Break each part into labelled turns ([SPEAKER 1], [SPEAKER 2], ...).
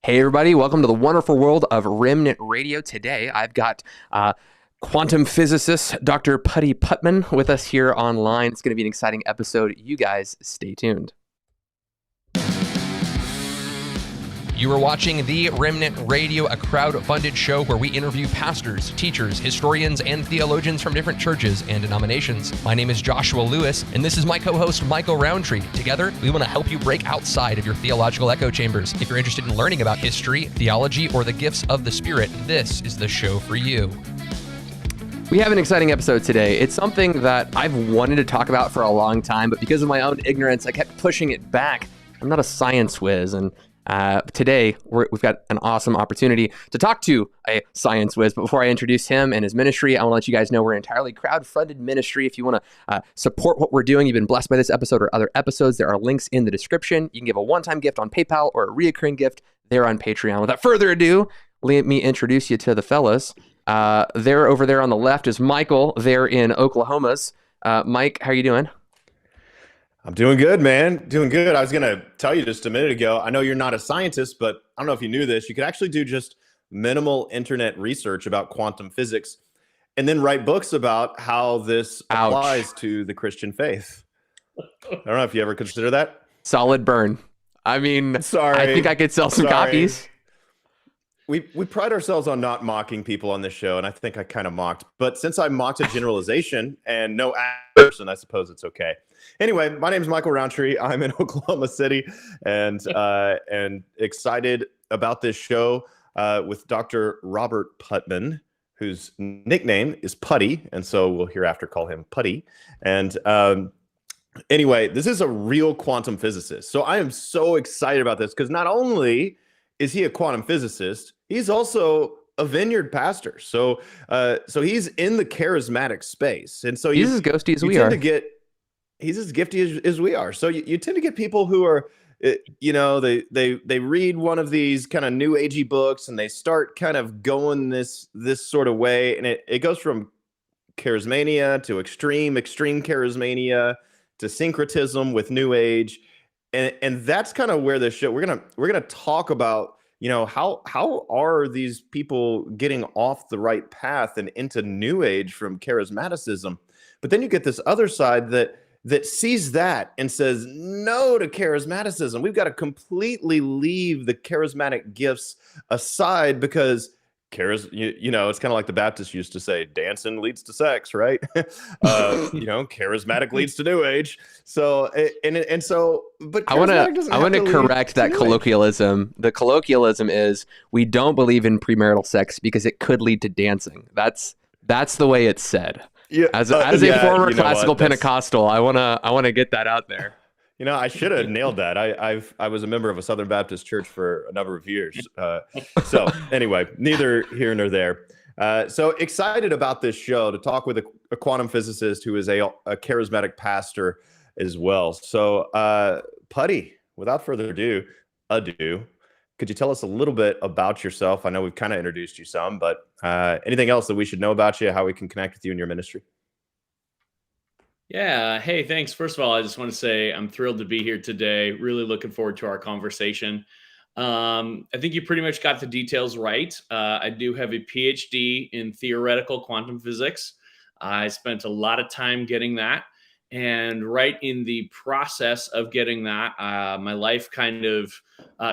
[SPEAKER 1] Hey, everybody, welcome to the wonderful world of Remnant Radio. Today, I've got quantum physicist Dr. Putty Putman with us here online. It's going to be an exciting episode. You guys stay tuned. You are watching the Remnant Radio, a crowd-funded show where we interview pastors, teachers, historians, and theologians from different churches and denominations. My name is Joshua Lewis, and this is my co-host, Michael Roundtree. Together, we want to help you break outside of your theological echo chambers. If you're interested in learning about history, theology, or the gifts of the Spirit, this is the show for you. We have an exciting episode today. It's something that I've wanted to talk about for a long time, but because of my own ignorance, I kept pushing it back. I'm not a science whiz, and today, we've got an awesome opportunity to talk to a science whiz. But before I introduce him and his ministry, I want to let you guys know we're an entirely crowd-funded ministry. If you want to support what we're doing, you've been blessed by this episode or other episodes, there are links in the description. You can give a one-time gift on PayPal or a reoccurring gift there on Patreon. Without further ado, let me introduce you to the fellas. There over there on the left is Michael. They're in Oklahoma's. Mike, how are you doing?
[SPEAKER 2] I'm doing good, man. Doing good. I was going to tell you just a minute ago, I know you're not a scientist, but I don't know if you knew this. You could actually do just minimal internet research about quantum physics and then write books about how this applies to the Christian faith. I don't know if you ever consider that.
[SPEAKER 1] Solid burn. I mean,
[SPEAKER 2] sorry.
[SPEAKER 1] I think I could sell some copies.
[SPEAKER 2] We pride ourselves on not mocking people on this show, and I think I kind of mocked. But since I mocked a generalization and no person, I suppose it's okay. Anyway, my name is Michael Roundtree. I'm in Oklahoma City, and excited about this show with Dr. Robert Putman, whose nickname is Putty, and so we'll hereafter call him Putty. And anyway, this is a real quantum physicist. So I am so excited about this because not only is he a quantum physicist, he's also a vineyard pastor. So he's in the charismatic space. And so
[SPEAKER 1] he's as ghosty as we are.
[SPEAKER 2] He's as gifty as we are. So you tend to get people who are, they read one of these kind of new agey books and they start kind of going this sort of way. And it goes from charismania to extreme charismania to syncretism with new age. And that's kind of where this show, we're gonna talk about, how are these people getting off the right path and into new age from charismaticism? But then you get this other side that sees that and says no to charismaticism. We've got to completely leave the charismatic gifts aside because it's kind of like the Baptists used to say, dancing leads to sex, right? Charismatic leads to new age. So, but
[SPEAKER 1] I want to correct that colloquialism. The colloquialism is we don't believe in premarital sex because it could lead to dancing. That's the way it's said.
[SPEAKER 2] Yeah,
[SPEAKER 1] as a former classical Pentecostal, I wanna get that out there.
[SPEAKER 2] I should have nailed that. I was a member of a Southern Baptist church for a number of years. So anyway, neither here nor there. So excited about this show to talk with a quantum physicist who is a charismatic pastor as well. So Putty, without further ado, could you tell us a little bit about yourself? I know we've kind of introduced you some, but anything else that we should know about you, how we can connect with you in your ministry?
[SPEAKER 3] Yeah. Hey, thanks. First of all, I just want to say I'm thrilled to be here today. Really looking forward to our conversation. I think you pretty much got the details right. I do have a PhD in theoretical quantum physics. I spent a lot of time getting that. And right in the process of getting that, my life kind of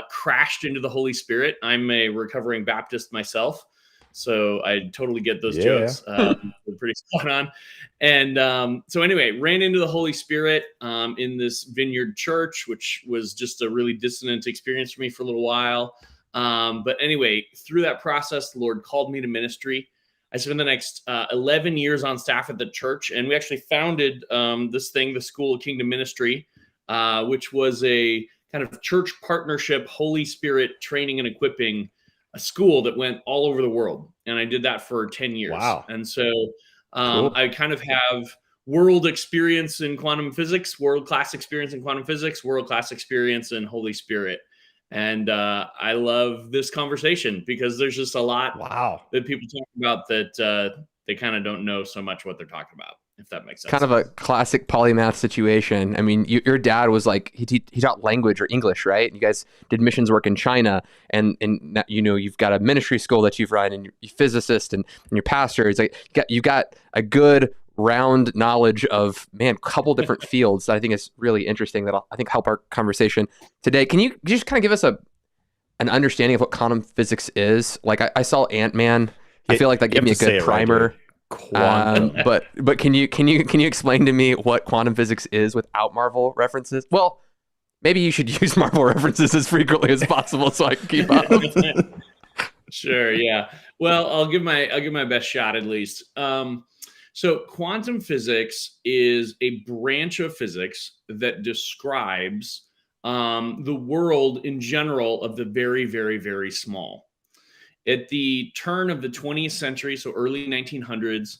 [SPEAKER 3] crashed into the Holy Spirit. I'm a recovering Baptist myself, so I totally get those jokes. They're pretty spot on. And so anyway, ran into the Holy Spirit in this vineyard church, which was just a really dissonant experience for me for a little while. But anyway, through that process, the Lord called me to ministry. I spent the next 11 years on staff at the church, and we actually founded this thing, the School of Kingdom Ministry, which was a kind of church partnership, Holy Spirit training and equipping a school that went all over the world. And I did that for 10 years.
[SPEAKER 2] Wow.
[SPEAKER 3] And so
[SPEAKER 1] Cool.
[SPEAKER 3] I kind of have world experience in quantum physics, world-class experience in quantum physics, world-class experience in Holy Spirit. And I love this conversation because there's just a lot that people talk about that they kind of don't know so much what they're talking about. if that makes sense.
[SPEAKER 1] Kind of a classic polymath situation. I mean, your dad was like, he taught language or English, right? You guys did missions work in China, and you've got a ministry school that you've run, and you're physicist and your pastor. It's like you got a good round knowledge of, man, a couple different fields that I think is really interesting, that I think help our conversation today. Can you just kind of give us an understanding of what quantum physics is? Like I saw Ant-Man. I feel like that gave me a good primer.
[SPEAKER 2] Quantum.
[SPEAKER 1] But can you explain to me what quantum physics is without Marvel references? Well, maybe you should use Marvel references as frequently as possible so I can keep up.
[SPEAKER 3] Sure, yeah. Well, I'll give my best shot at least. So quantum physics is a branch of physics that describes the world in general of the very, very, very small. At the turn of the 20th century, so early 1900s,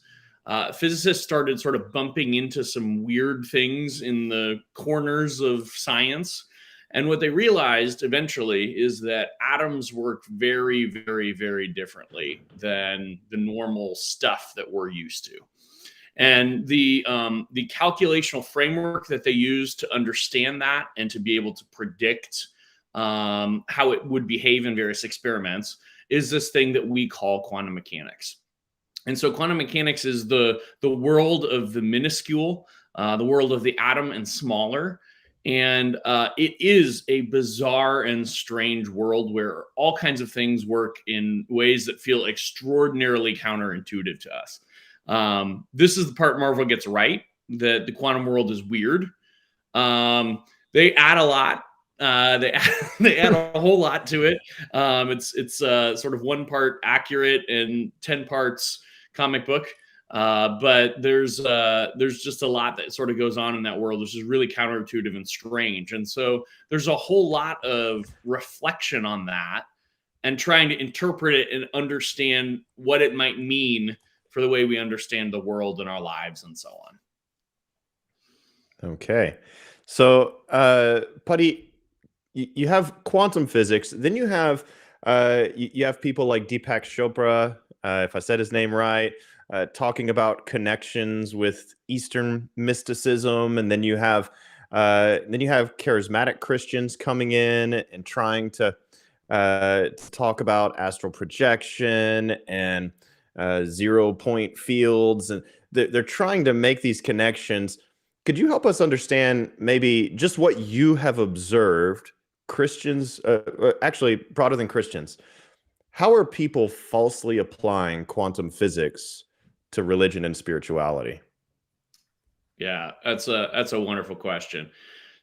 [SPEAKER 3] physicists started sort of bumping into some weird things in the corners of science. And what they realized eventually is that atoms work very, very, very differently than the normal stuff that we're used to. And the calculational framework that they use to understand that and to be able to predict how it would behave in various experiments is this thing that we call quantum mechanics. And so quantum mechanics is the world of the minuscule, the world of the atom and smaller. And it is a bizarre and strange world where all kinds of things work in ways that feel extraordinarily counterintuitive to us. This is the part Marvel gets right, that the quantum world is weird. They add a lot. They add a whole lot to it. It's sort of 1 part accurate and 10 parts comic book. But there's just a lot that sort of goes on in that world, which is really counterintuitive and strange. And so there's a whole lot of reflection on that and trying to interpret it and understand what it might mean for the way we understand the world and our lives and so on.
[SPEAKER 2] Okay. So, Putty, you have quantum physics, then you have people like Deepak Chopra, if I said his name right, talking about connections with Eastern mysticism, and then you have charismatic Christians coming in and trying to talk about astral projection and 0-point fields, and they're trying to make these connections. Could you help us understand maybe just what you have observed? Christians, actually broader than Christians, how are people falsely applying quantum physics to religion and spirituality?
[SPEAKER 3] Yeah, that's a wonderful question.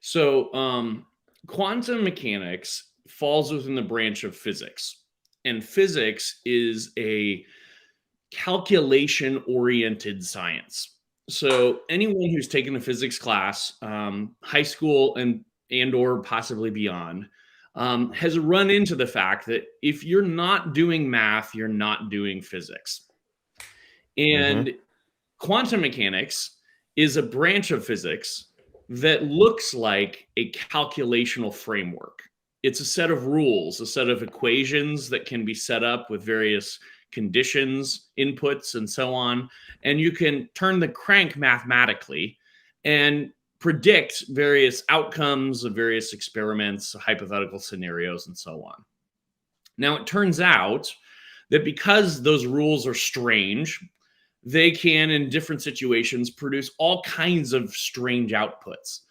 [SPEAKER 3] So quantum mechanics falls within the branch of physics, and physics is a calculation-oriented science. So anyone who's taken a physics class, high school and or possibly beyond, has run into the fact that if you're not doing math, you're not doing physics. And quantum mechanics is a branch of physics that looks like a calculational framework. It's a set of rules, a set of equations that can be set up with various conditions, inputs, and so on. And you can turn the crank mathematically and predict various outcomes of various experiments, hypothetical scenarios, and so on. Now, it turns out that because those rules are strange, they can, in different situations, produce all kinds of strange outputs.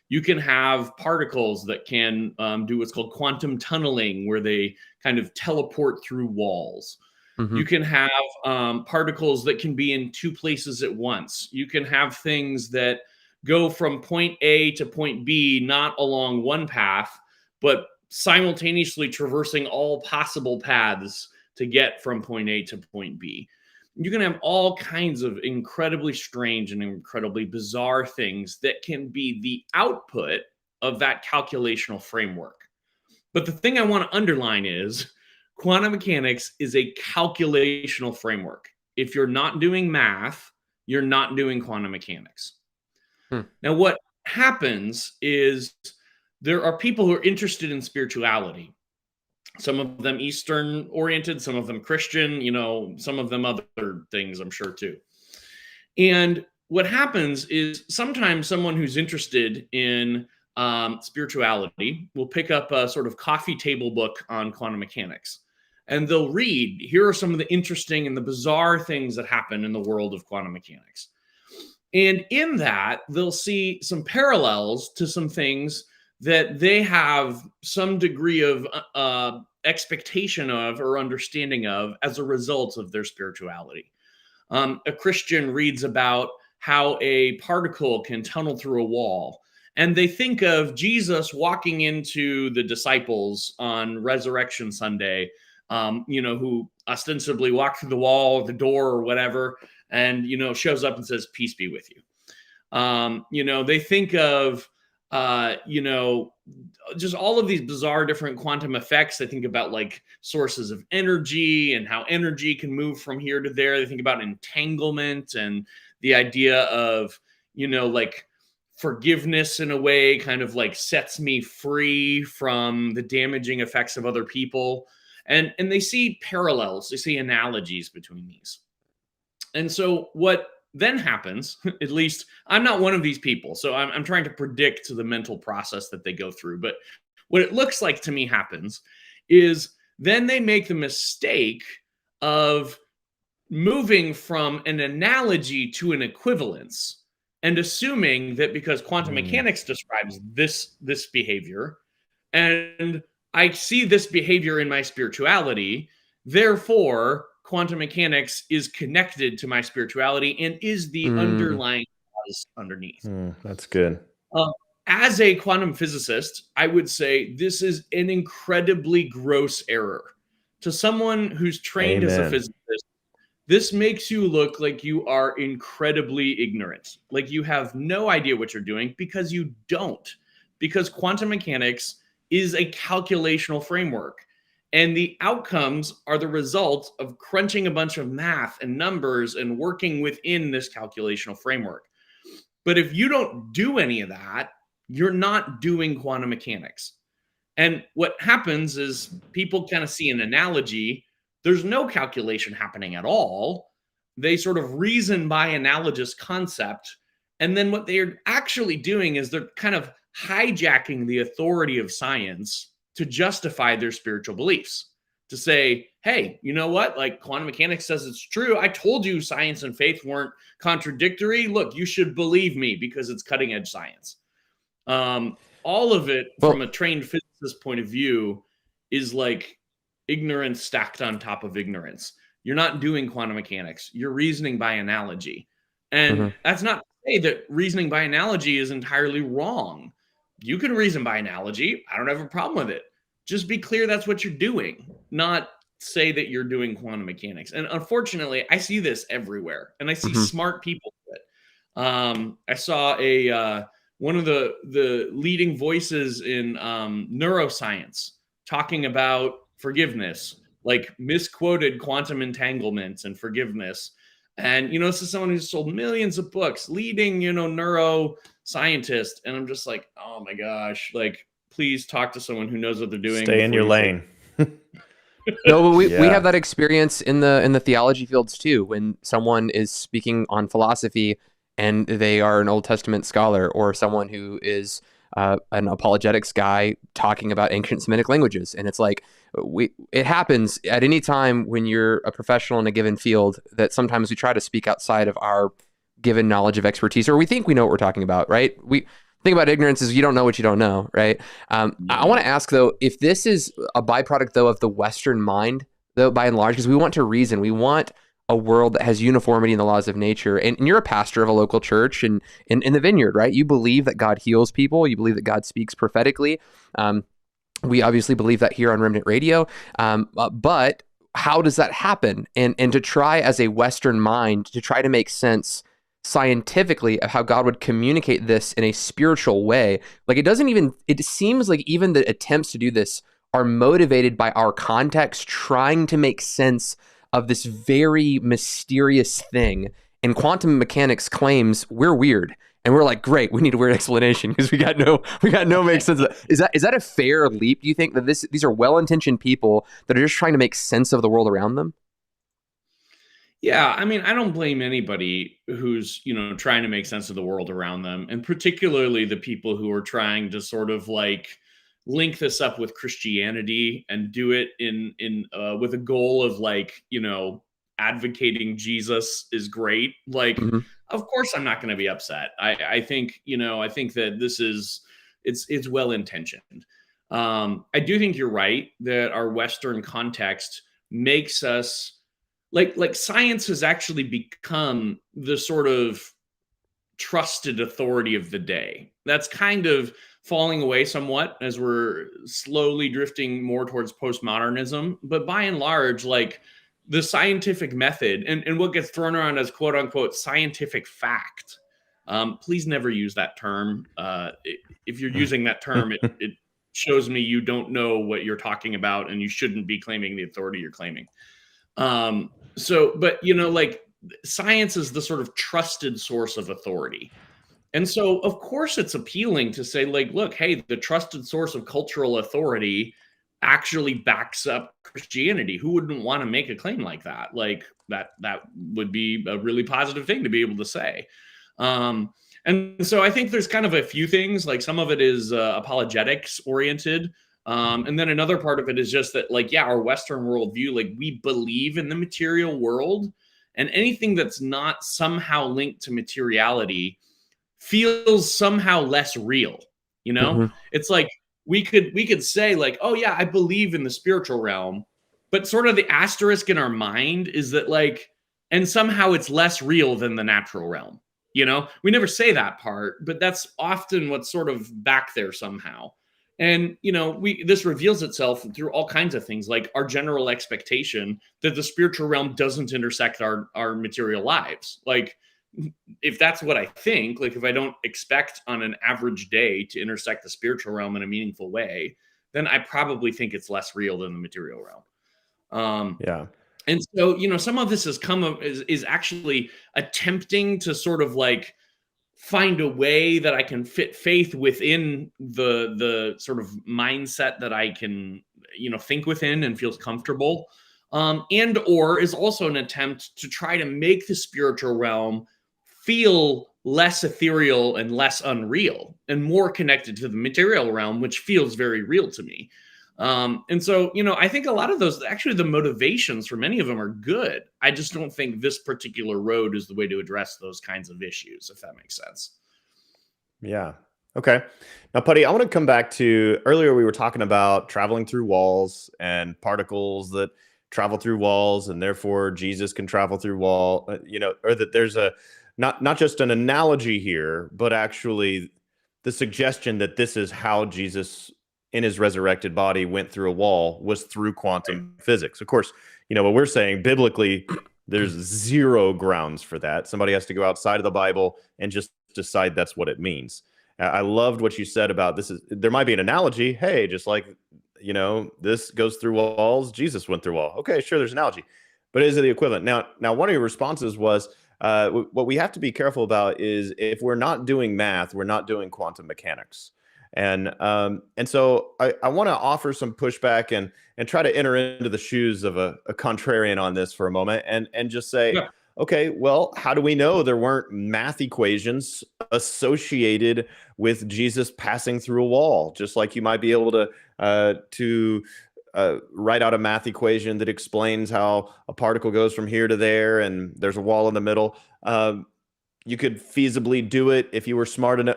[SPEAKER 3] You can have particles that can do what's called quantum tunneling, where they kind of teleport through walls. You can have particles that can be in 2 places at once. You can have things that go from point A to point B, not along one path, but simultaneously traversing all possible paths to get from point A to point B. You can have all kinds of incredibly strange and incredibly bizarre things that can be the output of that calculational framework. But the thing I want to underline is quantum mechanics is a calculational framework. If you're not doing math, you're not doing quantum mechanics. Now, what happens is there are people who are interested in spirituality. Some of them Eastern oriented, some of them Christian, some of them other things, I'm sure, too. And what happens is sometimes someone who's interested in spirituality will pick up a sort of coffee table book on quantum mechanics. And they'll read, here are some of the interesting and the bizarre things that happen in the world of quantum mechanics. And in that, they'll see some parallels to some things that they have some degree of expectation of or understanding of as a result of their spirituality. A Christian reads about how a particle can tunnel through a wall, and they think of Jesus walking into the disciples on Resurrection Sunday, who ostensibly walked through the wall or the door or whatever, and, shows up and says, peace be with you. They think of, just all of these bizarre different quantum effects. They think about like sources of energy and how energy can move from here to there. They think about entanglement and the idea of, like forgiveness in a way kind of like sets me free from the damaging effects of other people. And they see parallels, they see analogies between these. And so what then happens, at least I'm not one of these people, so I'm trying to predict the mental process that they go through. But what it looks like to me happens is then they make the mistake of moving from an analogy to an equivalence and assuming that because quantum mechanics describes this behavior, and I see this behavior in my spirituality, therefore quantum mechanics is connected to my spirituality and is the underlying cause underneath.
[SPEAKER 2] That's good.
[SPEAKER 3] As a quantum physicist, I would say this is an incredibly gross error. To someone who's trained as a physicist, this makes you look like you are incredibly ignorant, like you have no idea what you're doing, because you don't. Because quantum mechanics is a calculational framework. And the outcomes are the result of crunching a bunch of math and numbers and working within this calculational framework. But if you don't do any of that, you're not doing quantum mechanics. And what happens is people kind of see an analogy. There's no calculation happening at all. They sort of reason by analogous concept. And then what they're actually doing is they're kind of hijacking the authority of science to justify their spiritual beliefs, to say, hey, you know what? Like quantum mechanics says it's true. I told you science and faith weren't contradictory. Look, you should believe me because it's cutting edge science. All of it from a trained physicist point of view is like ignorance stacked on top of ignorance. You're not doing quantum mechanics. You're reasoning by analogy. And that's not to say that reasoning by analogy is entirely wrong. You can reason by analogy. I don't have a problem with it. Just be clear that's what you're doing, not say that you're doing quantum mechanics. And unfortunately, I see this everywhere, and I see smart people do it. I saw one of the leading voices in neuroscience talking about forgiveness, like misquoted quantum entanglements and forgiveness. And, this is someone who's sold millions of books, leading, neuroscientist. And I'm just like, oh my gosh, like, please talk to someone who knows what they're doing.
[SPEAKER 2] Stay in your lane.
[SPEAKER 1] No, we have that experience in the theology fields too, when someone is speaking on philosophy and they are an Old Testament scholar, or someone who is an apologetics guy talking about ancient Semitic languages. And it's like, it happens at any time when you're a professional in a given field, that sometimes we try to speak outside of our given knowledge of expertise, or we think we know what we're talking about, right? We think about ignorance as you don't know what you don't know, right? I want to ask, though, if this is a byproduct, though, of the Western mind, though, by and large, because we want to reason, we want a world that has uniformity in the laws of nature. And you're a pastor of a local church and in the Vineyard, right? You believe that God heals people. You believe that God speaks prophetically. We obviously believe that here on Remnant Radio. But how does that happen? And to try as a Western mind to try to make sense scientifically of how God would communicate this in a spiritual way, like it seems like even the attempts to do this are motivated by our context, trying to make sense of this very mysterious thing. And quantum mechanics claims we're weird. And we're like, great, we need a weird explanation because we got no make sense of that. Is that a fair leap? Do you think that these are well-intentioned people that are just trying to make sense of the world around them?
[SPEAKER 3] Yeah, I mean, I don't blame anybody who's, trying to make sense of the world around them, and particularly the people who are trying to sort of like link this up with Christianity and do it in with a goal of like, advocating Jesus is great. Like,
[SPEAKER 1] Hmm.
[SPEAKER 3] of course I'm not going to be upset. I think, I think that it's well intentioned. I do think you're right that our Western context makes us like science has actually become the sort of trusted authority of the day. That's kind of falling away somewhat as we're slowly drifting more towards postmodernism. But by and large, like the scientific method and what gets thrown around as quote unquote scientific fact. Please never use that term. If you're using that term, it shows me you don't know what you're talking about and you shouldn't be claiming the authority you're claiming. But like science is the sort of trusted source of authority. And so, of course, it's appealing to say, like, look, hey, the trusted source of cultural authority actually backs up Christianity. Who wouldn't want to make a claim like that? Like that would be a really positive thing to be able to say. And so I think there's kind of a few things, like some of it is apologetics oriented. And then another part of it is just that, like, yeah, our Western worldview, like we believe in the material world, and anything that's not somehow linked to materiality feels somehow less real.
[SPEAKER 1] Mhm.
[SPEAKER 3] It's like we could say like, oh yeah, I believe in the spiritual realm, but sort of the asterisk in our mind is that like, and somehow it's less real than the natural realm. We never say that part, but that's often what's sort of back there somehow. And this reveals itself through all kinds of things, like our general expectation that the spiritual realm doesn't intersect our material lives. Like, if that's what I think, like if I don't expect on an average day to intersect the spiritual realm in a meaningful way, then I probably think it's less real than the material realm.
[SPEAKER 2] Yeah.
[SPEAKER 3] And so, some of this is actually attempting to sort of like find a way that I can fit faith within the sort of mindset that I can, think within and feels comfortable. And or is also an attempt to try to make the spiritual realm feel less ethereal and less unreal and more connected to the material realm, which feels very real to me. And so, I think a lot of those, actually, the motivations for many of them are good. I just don't think this particular road is the way to address those kinds of issues, if that makes sense.
[SPEAKER 2] Yeah. Okay. Now, Putty, I want to come back to earlier we were talking about traveling through walls and particles that travel through walls, and therefore Jesus can travel through or that there's a not just an analogy here, but actually the suggestion that this is how Jesus in his resurrected body went through a wall was through quantum physics. Of course, what we're saying biblically, there's zero grounds for that. Somebody has to go outside of the Bible and just decide that's what it means. I loved what you said about this. There might be an analogy. Hey, just like, this goes through walls, Jesus went through a wall. Okay, sure, there's an analogy, but is it the equivalent? Now, one of your responses was, what we have to be careful about is if we're not doing math, we're not doing quantum mechanics. And so I want to offer some pushback and try to enter into the shoes of a contrarian on this for a moment and just say,
[SPEAKER 3] Yeah.
[SPEAKER 2] okay, well, how do we know there weren't math equations associated with Jesus passing through a wall? Just like you might be able to write out a math equation that explains how a particle goes from here to there, and there's a wall in the middle. You could feasibly do it if you were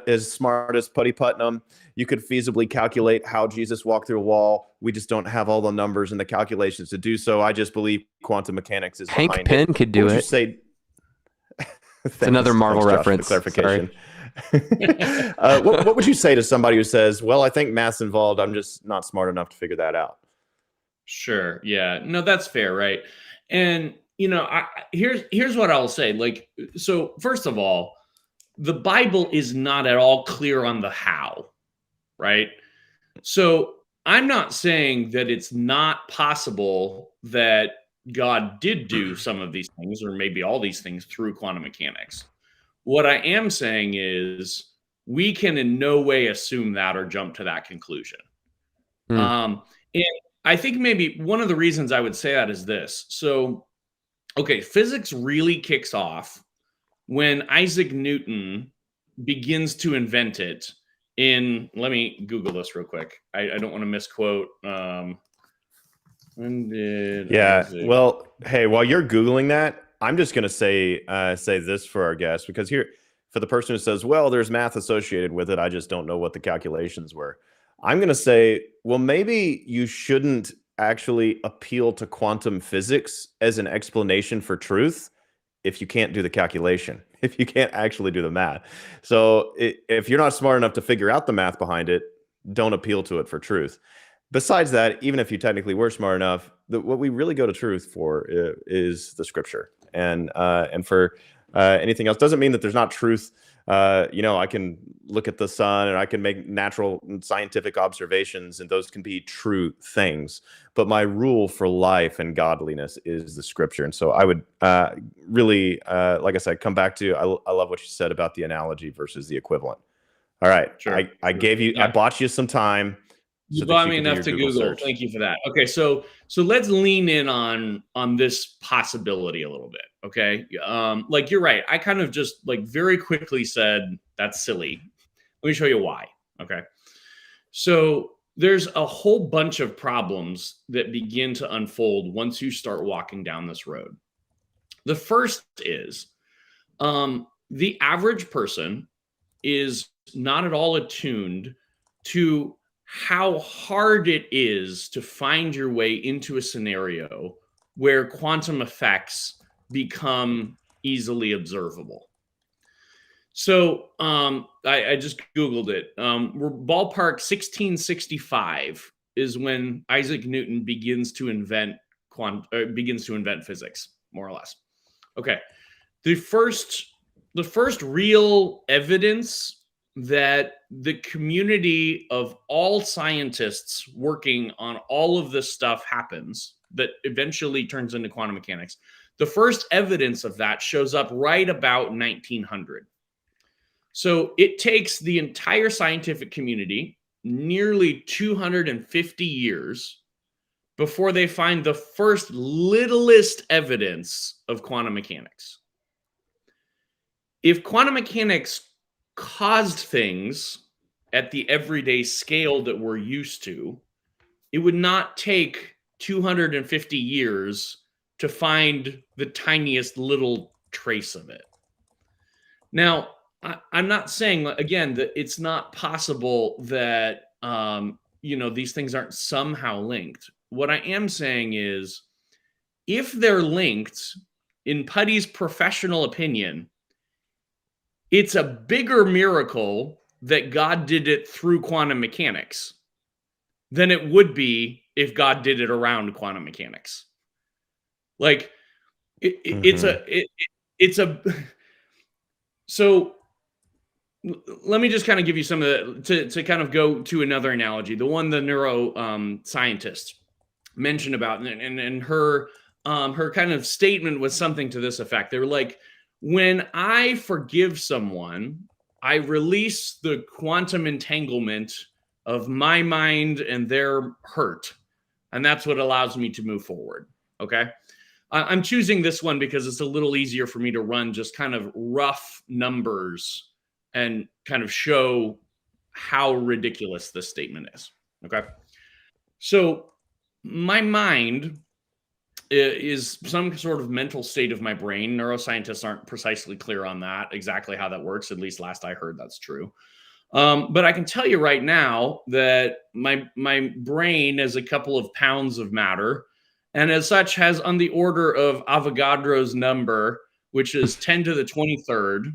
[SPEAKER 2] as smart as Putty Putnam. You could feasibly calculate how Jesus walked through a wall. We just don't have all the numbers and the calculations to do so. I just believe quantum mechanics is
[SPEAKER 1] Hank
[SPEAKER 2] behind
[SPEAKER 1] Penn
[SPEAKER 2] it.
[SPEAKER 1] could do
[SPEAKER 2] What would you
[SPEAKER 1] it.
[SPEAKER 2] say?
[SPEAKER 1] It's another Marvel
[SPEAKER 2] Thanks, Josh, for the
[SPEAKER 1] reference.
[SPEAKER 2] clarification. What would you say to somebody who says, well, I think math's involved, I'm just not smart enough to figure that out?
[SPEAKER 3] Sure. Yeah. No, that's fair, right? And here's what I'll say. Like, so first of all, the Bible is not at all clear on the how, right? So I'm not saying that it's not possible that God did do some of these things, or maybe all these things, through quantum mechanics. What I am saying is we can in no way assume that or jump to that conclusion.
[SPEAKER 1] Hmm.
[SPEAKER 3] And I think maybe one of the reasons I would say that is this. So Okay, physics really kicks off when Isaac Newton begins to invent it let me Google this real quick. I don't want to misquote. When did Isaac...
[SPEAKER 2] Well, hey, while you're Googling that, I'm just going to say this for our guests, because here, for the person who says, well, there's math associated with it, I just don't know what the calculations were. I'm going to say, well, maybe you shouldn't actually appeal to quantum physics as an explanation for truth if you can't do the calculation, if you can't actually do the math. So if you're not smart enough to figure out the math behind it, don't appeal to it for truth. Besides that, even if you technically were smart enough, what we really go to truth for is the scripture. And for anything else doesn't mean that there's not truth. I can look at the sun and I can make natural and scientific observations, and those can be true things. But my rule for life and godliness is the scripture. And so I would really, like I said, come back to, I love what you said about the analogy versus the equivalent. All right. Sure. I gave you, I bought you some time.
[SPEAKER 3] You bought me enough to Google. Search. Thank you for that. Okay, so let's lean in on this possibility a little bit. Okay, like you're right. I kind of just like very quickly said that's silly. Let me show you why. Okay, so there's a whole bunch of problems that begin to unfold once you start walking down this road. The first is the average person is not at all attuned to how hard it is to find your way into a scenario where quantum effects become easily observable. So I just Googled it. Ballpark 1665 is when Isaac Newton begins to invent physics, more or less. Okay, the first real evidence that the community of all scientists working on all of this stuff happens that eventually turns into quantum mechanics. The first evidence of that shows up right about 1900. So it takes the entire scientific community nearly 250 years before they find the first littlest evidence of quantum mechanics. If quantum mechanics caused things at the everyday scale that we're used to, it would not take 250 years to find the tiniest little trace of it. Now, I'm not saying, again, that it's not possible that these things aren't somehow linked. What I am saying is, if they're linked, in Putty's professional opinion, it's a bigger miracle that God did it through quantum mechanics than it would be if God did it around quantum mechanics. Like so let me just kind of give you some of to kind of go to another analogy. The one the neuro scientist mentioned about, and her kind of statement was something to this effect. They were like, when I forgive someone, I release the quantum entanglement of my mind and their hurt. And that's what allows me to move forward. Okay. I'm choosing this one because it's a little easier for me to run just kind of rough numbers and kind of show how ridiculous this statement is. Okay. So my mind is some sort of mental state of my brain. Neuroscientists aren't precisely clear on that, exactly how that works. At least last I heard, that's true. But I can tell you right now that my brain is a couple of pounds of matter, and as such has on the order of Avogadro's number, which is 10 to the 23rd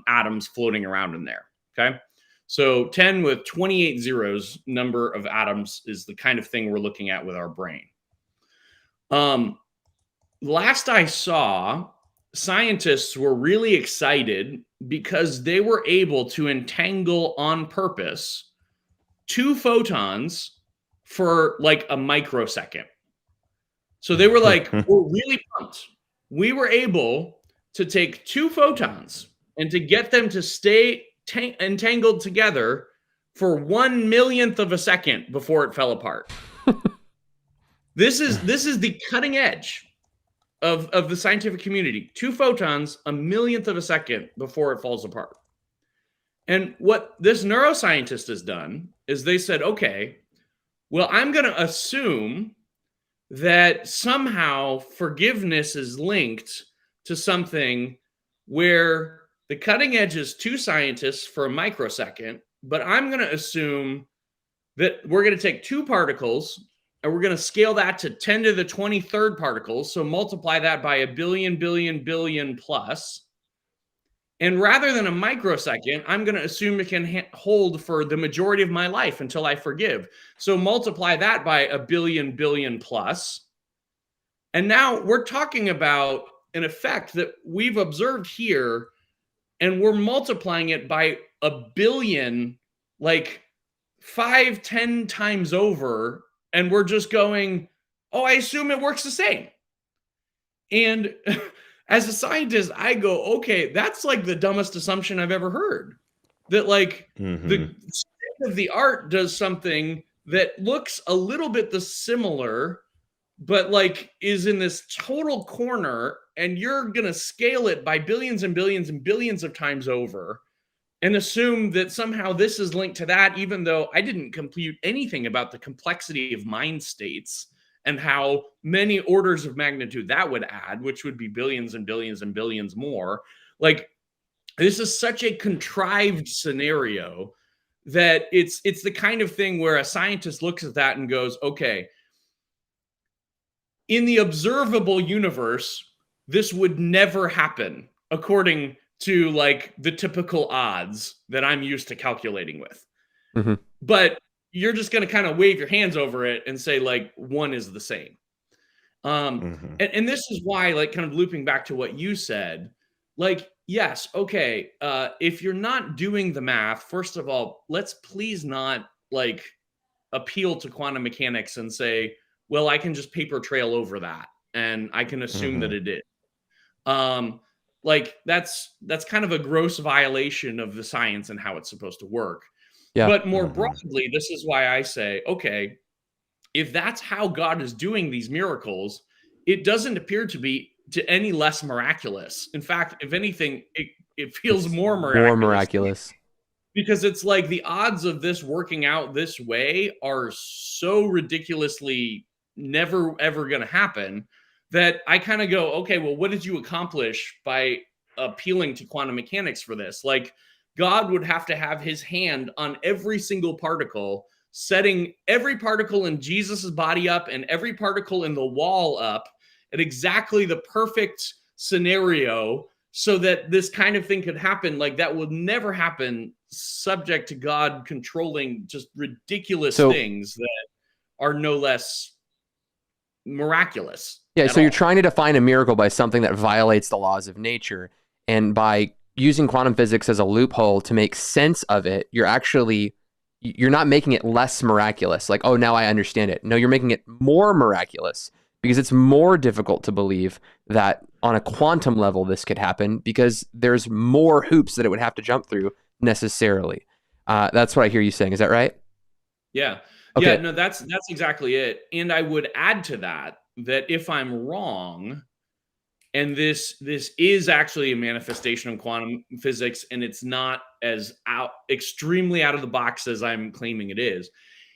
[SPEAKER 3] atoms floating around in there. Okay. So 10 with 28 zeros number of atoms is the kind of thing we're looking at with our brain. Last I saw, scientists were really excited because they were able to entangle on purpose 2 photons for like a microsecond. So they were like, we're really pumped. We were able to take 2 photons and to get them to stay entangled together for 1/1,000,000th of a second before it fell apart. This is the cutting edge. of the scientific community. 2 photons, a millionth of a second before it falls apart. And what this neuroscientist has done is they said, okay, well, I'm going to assume that somehow forgiveness is linked to something where the cutting edge is 2 scientists for a microsecond, but I'm going to assume that we're going to take 2 particles and we're going to scale that to 10 to the 23rd particles. So multiply that by a billion, billion, billion plus. And rather than a microsecond, I'm going to assume it can hold for the majority of my life until I forgive. So multiply that by a billion, billion plus. And now we're talking about an effect that we've observed here, and we're multiplying it by a billion, like 5, 10 times over. And we're just going, oh, I assume it works the same. And as a scientist, I go, okay, that's like the dumbest assumption I've ever heard. That like the state of the art does something that looks a little bit similar, but like is in this total corner, and you're going to scale it by billions and billions and billions of times over and assume that somehow this is linked to that, even though I didn't compute anything about the complexity of mind states and how many orders of magnitude that would add, which would be billions and billions and billions more. Like, this is such a contrived scenario that it's the kind of thing where a scientist looks at that and goes, okay, in the observable universe, this would never happen according to like the typical odds that I'm used to calculating with.
[SPEAKER 1] Mm-hmm.
[SPEAKER 3] But you're just going to kind of wave your hands over it and say like one is the same. And this is why, like, kind of looping back to what you said, like, yes, okay, if you're not doing the math, first of all, let's please not like appeal to quantum mechanics and say, well, I can just paper trail over that and I can assume that it is. Like that's kind of a gross violation of the science and how it's supposed to work.
[SPEAKER 1] Yeah.
[SPEAKER 3] But more broadly, this is why I say, okay, if that's how God is doing these miracles, it doesn't appear to be to any less miraculous. In fact, if anything, it feels more miraculous.
[SPEAKER 1] More miraculous.
[SPEAKER 3] Because it's like the odds of this working out this way are so ridiculously never, ever going to happen that I kind of go, okay, well, what did you accomplish by appealing to quantum mechanics for this? Like, God would have to have his hand on every single particle, setting every particle in Jesus's body up and every particle in the wall up at exactly the perfect scenario so that this kind of thing could happen. Like, that would never happen subject to God controlling just ridiculous things that are no less miraculous.
[SPEAKER 1] Yeah, so you're trying to define a miracle by something that violates the laws of nature, and by using quantum physics as a loophole to make sense of it, you're not making it less miraculous. Like, oh, now I understand it. No, you're making it more miraculous because it's more difficult to believe that on a quantum level this could happen because there's more hoops that it would have to jump through necessarily. That's what I hear you saying. Is that right?
[SPEAKER 3] Yeah.
[SPEAKER 1] Okay.
[SPEAKER 3] Yeah, no, that's exactly it. And I would add to that if I'm wrong, and this is actually a manifestation of quantum physics, and it's not as extremely out of the box as I'm claiming it is.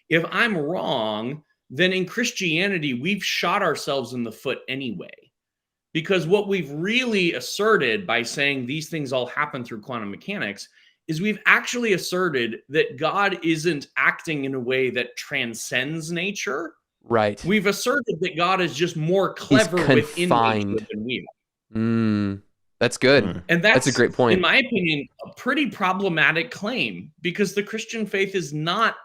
[SPEAKER 3] If I'm wrong, then in Christianity, we've shot ourselves in the foot anyway. Because what we've really asserted by saying these things all happen through quantum mechanics is we've actually asserted that God isn't acting in a way that transcends nature.
[SPEAKER 1] Right.
[SPEAKER 3] We've asserted that God is just more clever within nature than we are.
[SPEAKER 1] That's good.
[SPEAKER 3] And
[SPEAKER 1] that's a great point.
[SPEAKER 3] In my opinion, a pretty problematic claim, because the Christian faith is not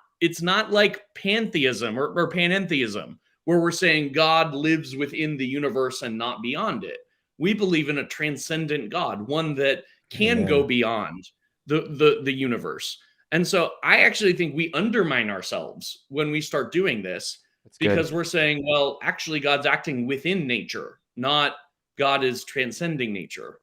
[SPEAKER 3] like pantheism or panentheism, where we're saying God lives within the universe and not beyond it. We believe in a transcendent God, one that can go beyond the universe. And so I actually think we undermine ourselves when we start doing this. Because we're saying, well, actually, God's acting within nature, not God is transcending nature.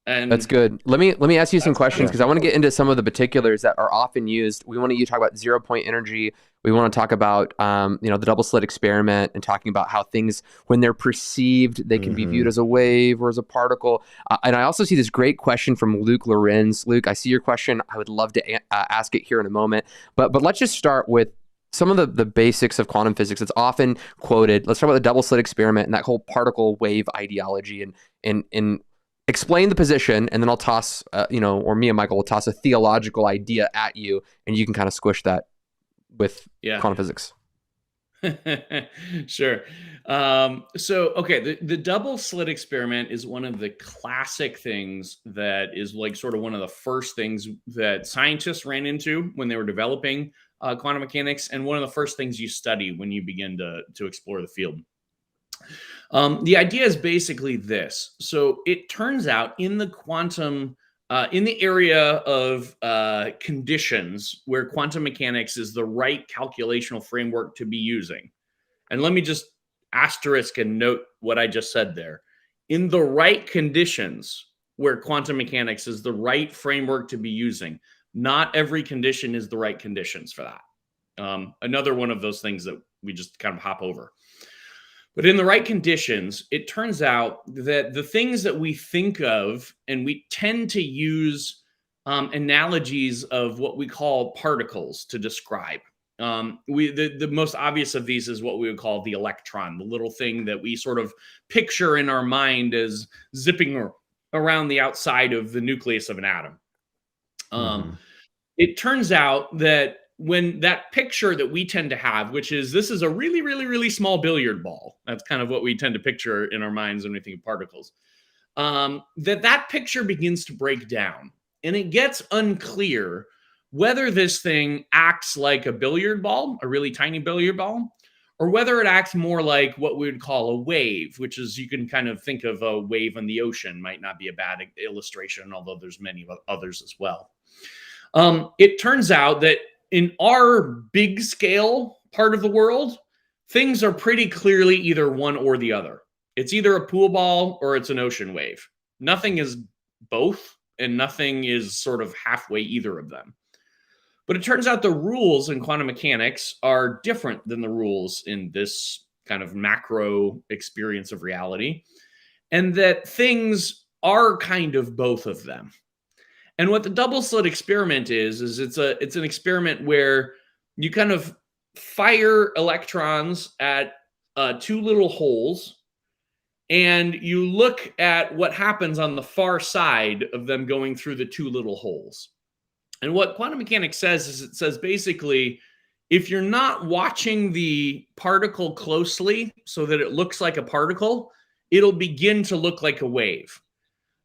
[SPEAKER 3] And
[SPEAKER 1] That's good. Let me ask you some questions,
[SPEAKER 2] yeah.
[SPEAKER 1] because I want to get into some of the particulars that are often used. We want to talk about 0-point energy. We want to talk about the double slit experiment, and talking about how things, when they're perceived, they can be viewed as a wave or as a particle. And I also see this great question from Luke Lorenz. Luke, I see your question. I would love to ask it here in a moment. But let's just start with some of the basics of quantum physics. It's often quoted. Let's talk about the double slit experiment and that whole particle wave ideology, and explain the position, and then I'll toss, or me and Michael will toss a theological idea at you, and you can kind of squish that with quantum physics.
[SPEAKER 3] Sure. Okay, the double slit experiment is one of the classic things that is like sort of one of the first things that scientists ran into when they were developing quantum mechanics, and one of the first things you study when you begin to explore the field. The idea is basically this. So it turns out in the quantum, in the area of conditions where quantum mechanics is the right calculational framework to be using. And let me just asterisk and note what I just said there. In the right conditions where quantum mechanics is the right framework to be using, not every condition is the right conditions for that. Another one of those things that we just kind of hop over. But in the right conditions, it turns out that the things that we think of, and we tend to use analogies of what we call particles to describe. The most obvious of these is what we would call the electron, the little thing that we sort of picture in our mind as zipping around the outside of the nucleus of an atom. It turns out that when that picture that we tend to have, which is this is a really, really, really small billiard ball. That's kind of what we tend to picture in our minds when we think of particles. That picture begins to break down, and it gets unclear whether this thing acts like a billiard ball, a really tiny billiard ball, or whether it acts more like what we would call a wave, which is, you can kind of think of a wave on the ocean, might not be a bad illustration, although there's many others as well. It turns out that in our big scale part of the world, things are pretty clearly either one or the other. It's either a pool ball or it's an ocean wave. Nothing is both, and nothing is sort of halfway either of them. But it turns out the rules in quantum mechanics are different than the rules in this kind of macro experience of reality, and that things are kind of both of them. And what the double slit experiment is it's an experiment where you kind of fire electrons at two little holes, and you look at what happens on the far side of them going through the two little holes. And what quantum mechanics says is, it says basically, if you're not watching the particle closely so that it looks like a particle, it'll begin to look like a wave.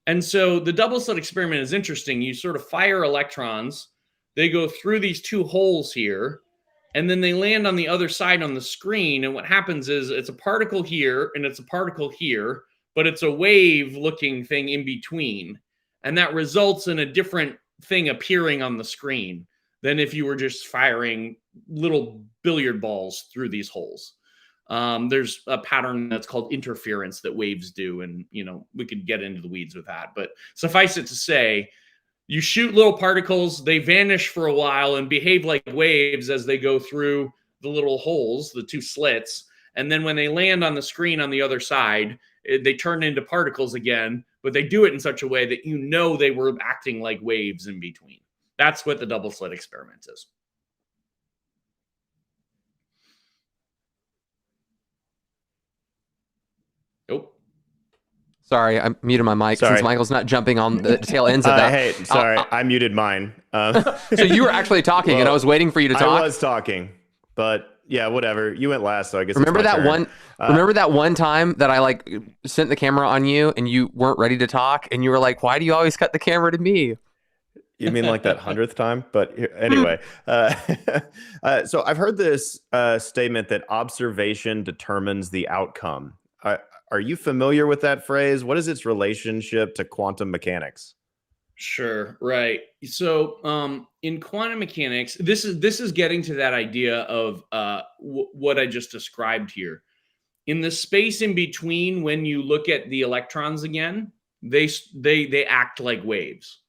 [SPEAKER 3] And so the double slit experiment is interesting. You sort of fire electrons, they go through these two holes here, and then they land on the other side on the screen. And what happens is, it's a particle here and it's a particle here, but it's a wave looking thing in between. And that results in a different thing appearing on the screen than if you were just firing little billiard balls through these holes. There's a pattern that's called interference that waves do, and we could get into the weeds with that, but suffice it to say, you shoot little particles, they vanish for a while and behave like waves as they go through the little holes, the two slits, and then when they land on the screen on the other side, they turn into particles again, but they do it in such a way that they were acting like waves in between. That's what the double slit experiment is. Oh,
[SPEAKER 1] sorry, I muted my mic since Michael's not jumping on the tail ends of that.
[SPEAKER 2] Hey, sorry, I muted mine.
[SPEAKER 1] So you were actually talking, and I was waiting for you to talk.
[SPEAKER 2] I was talking, but yeah, whatever. You went last, so I guess.
[SPEAKER 1] Remember that turn. Remember that one time that I sent the camera on you, and you weren't ready to talk, and you were like, "Why do you always cut the camera to me?"
[SPEAKER 2] You mean like that 100th time? But anyway, so I've heard this statement that observation determines the outcome. Are you familiar with that phrase? What is its relationship to quantum mechanics?
[SPEAKER 3] Sure, right. So in quantum mechanics, this is getting to that idea of what I just described here. In the space in between, when you look at the electrons again, they act like waves.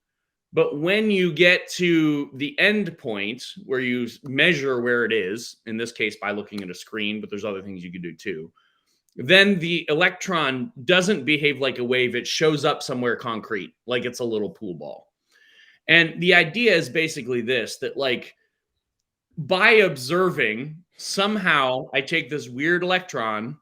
[SPEAKER 3] But when you get to the end point where you measure where it is, in this case by looking at a screen, but there's other things you can do too, then the electron doesn't behave like a wave. It shows up somewhere concrete, like it's a little pool ball. And the idea is basically this, that like by observing, somehow I take this weird electron,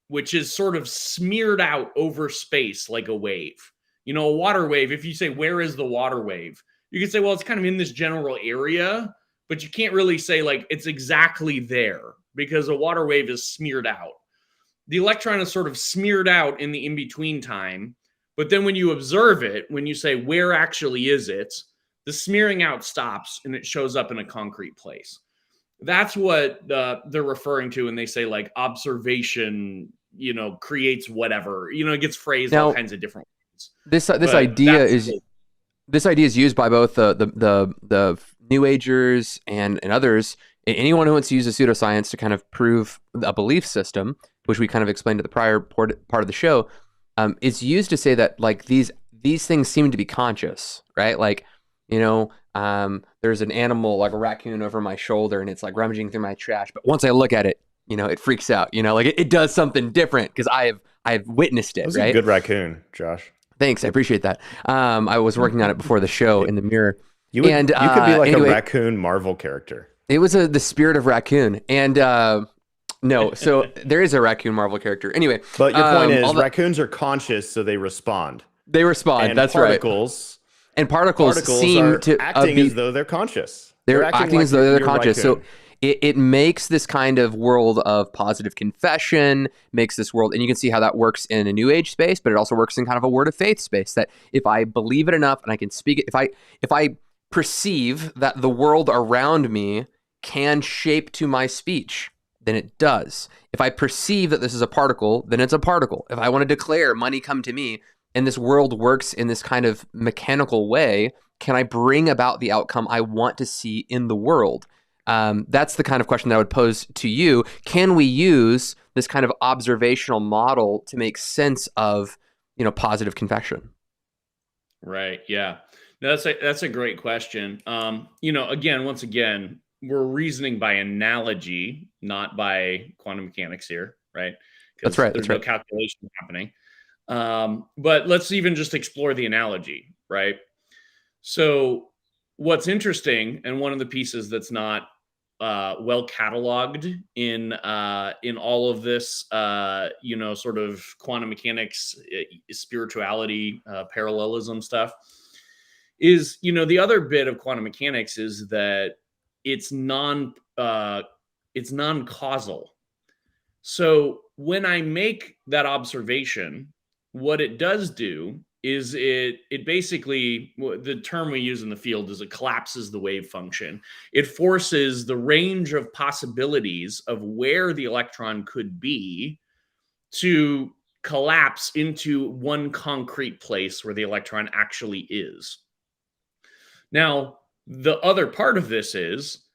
[SPEAKER 3] which is sort of smeared out over space like a wave. You know, a water wave, if you say, where is the water wave? You can say, well, it's kind of in this general area, but you can't really say like it's exactly there because a water wave is smeared out. The electron is sort of smeared out in the in-between time, but then when you observe it, when you say, where actually is it, the smearing out stops and it shows up in a concrete place. That's what they're referring to when they say like observation, you know, creates whatever. You know, it gets phrased all kinds of different ways.
[SPEAKER 1] This idea is used by both the New Agers and others. Anyone who wants to use a pseudoscience to kind of prove a belief system, which we kind of explained at the prior part of the show, it's used to say that like these things seem to be conscious, right? Like, you know, there's an animal like a raccoon over my shoulder and it's like rummaging through my trash, but once I look at it, you know, it freaks out. You know, like it does something different because I've witnessed it. That was right?
[SPEAKER 2] A good raccoon, Josh.
[SPEAKER 1] Thanks, I appreciate that. I was working on it before the show in the mirror.
[SPEAKER 2] You could be like anyway, a raccoon Marvel character.
[SPEAKER 1] It was the spirit of raccoon, and no, so there is a raccoon Marvel character. Anyway,
[SPEAKER 2] but your point is raccoons are conscious, so they respond.
[SPEAKER 1] They respond.
[SPEAKER 2] And
[SPEAKER 1] that's
[SPEAKER 2] particles,
[SPEAKER 1] right. And particles seem to
[SPEAKER 2] acting as though they're conscious.
[SPEAKER 1] They're acting like as though they're conscious. Raccoon. So it makes this kind of world of positive confession, makes this world, and you can see how that works in a New Age space, but it also works in kind of a word of faith space. That if I believe it enough and I can speak it, if I perceive that the world around me can shape to my speech, then it does. If I perceive that this is a particle, then it's a particle. If I want to declare money come to me, and this world works in this kind of mechanical way, can I bring about the outcome I want to see in the world? That's the kind of question that I would pose to you. Can we use this kind of observational model to make sense of, you know, positive confession?
[SPEAKER 3] Right. Yeah. No, that's a great question. You know, once again, we're reasoning by analogy, not by quantum mechanics here, right?
[SPEAKER 1] That's right.
[SPEAKER 3] There's no calculation happening. But let's even just explore the analogy, right? So what's interesting, and one of the pieces that's not well cataloged in all of this, you know, sort of quantum mechanics, spirituality, parallelism stuff, is, you know, the other bit of quantum mechanics is that it's non-causal. So when I make that observation, what it does do is it basically, the term we use in the field is it collapses the wave function. It forces the range of possibilities of where the electron could be to collapse into one concrete place where the electron actually is. Now, the other part of this is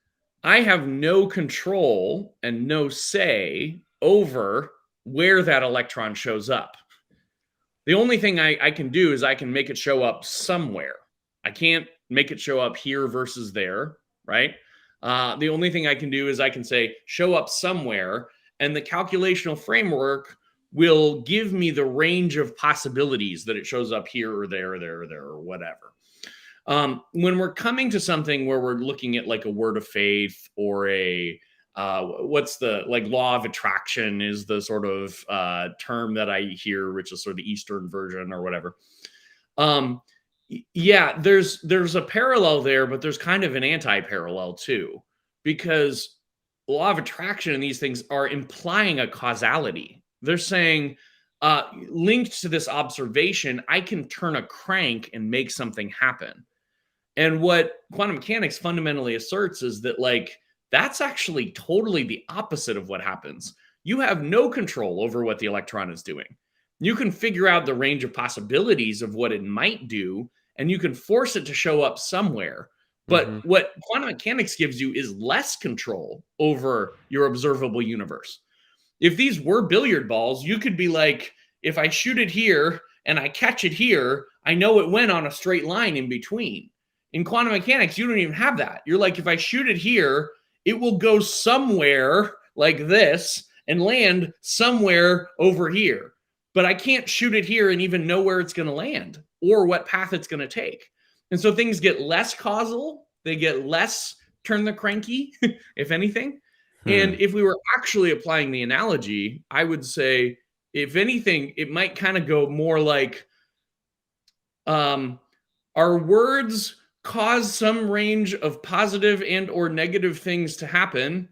[SPEAKER 3] I have no control and no say over where that electron shows up. The only thing I can do is I can make it show up somewhere. I can't make it show up here versus there, right? The only thing I can do is I can say show up somewhere, and the calculational framework will give me the range of possibilities that it shows up here or there or there or there or whatever. When we're coming to something where we're looking at like a word of faith or a what's the like law of attraction is the sort of term that I hear, which is sort of the Eastern version or whatever. Yeah, there's a parallel there, but there's kind of an anti-parallel too, because law of attraction and these things are implying a causality. They're saying linked to this observation, I can turn a crank and make something happen. And what quantum mechanics fundamentally asserts is that like that's actually totally the opposite of what happens. You have no control over what the electron is doing. You can figure out the range of possibilities of what it might do, and you can force it to show up somewhere. But what quantum mechanics gives you is less control over your observable universe. If these were billiard balls, you could be like, if I shoot it here and I catch it here, I know it went on a straight line in between. In quantum mechanics, you don't even have that. You're like, if I shoot it here, it will go somewhere like this and land somewhere over here. But I can't shoot it here and even know where it's going to land or what path it's going to take. And so things get less causal. They get less turn the cranky, if anything. And if we were actually applying the analogy, I would say, if anything, it might kind of go more like, our words cause some range of positive and or negative things to happen.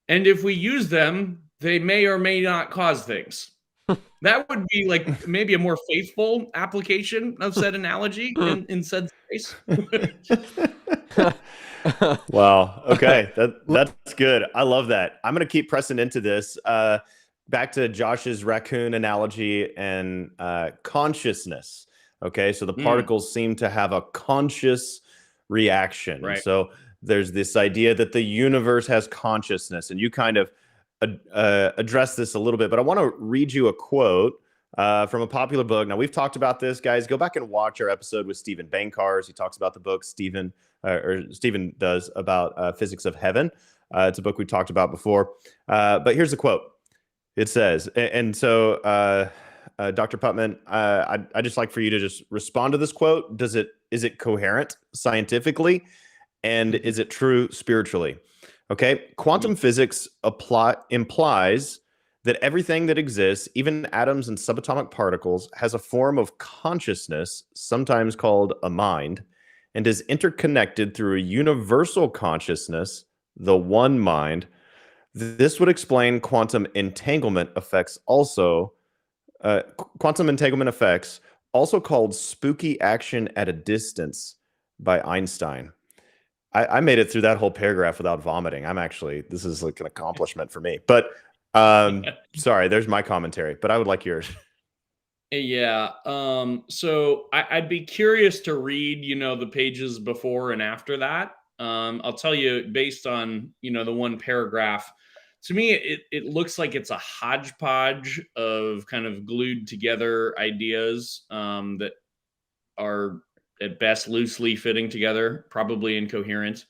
[SPEAKER 3] And if we use them, they may or may not cause things. That would be like maybe a more faithful application of said analogy in said space.
[SPEAKER 2] Wow. Okay. That's good. I love that. I'm going to keep pressing into this. Back to Josh's raccoon analogy and consciousness. Okay. So the particles seem to have a conscious reaction.
[SPEAKER 3] Right.
[SPEAKER 2] So there's this idea that the universe has consciousness, and you kind of address this a little bit, but I want to read you a quote from a popular book. Now, we've talked about this, guys. Go back and watch our episode with Stephen Bankars. He talks about the book Stephen does about Physics of Heaven. It's a book we talked about before. But here's the quote. It says, and so Dr. Putman, I'd just like for you to just respond to this quote. Is it coherent scientifically? And is it true spiritually? Okay. Quantum physics implies that everything that exists, even atoms and subatomic particles, has a form of consciousness, sometimes called a mind, and is interconnected through a universal consciousness, the one mind. This would explain quantum entanglement effects, also called spooky action at a distance by Einstein. I made it through that whole paragraph without vomiting. This is like an accomplishment for me. But sorry, there's my commentary, but I would like yours.
[SPEAKER 3] Yeah. So I'd be curious to read, the pages before and after that. I'll tell you, based on, the one paragraph, to me, it looks like it's a hodgepodge of kind of glued together ideas that are at best loosely fitting together, probably incoherent.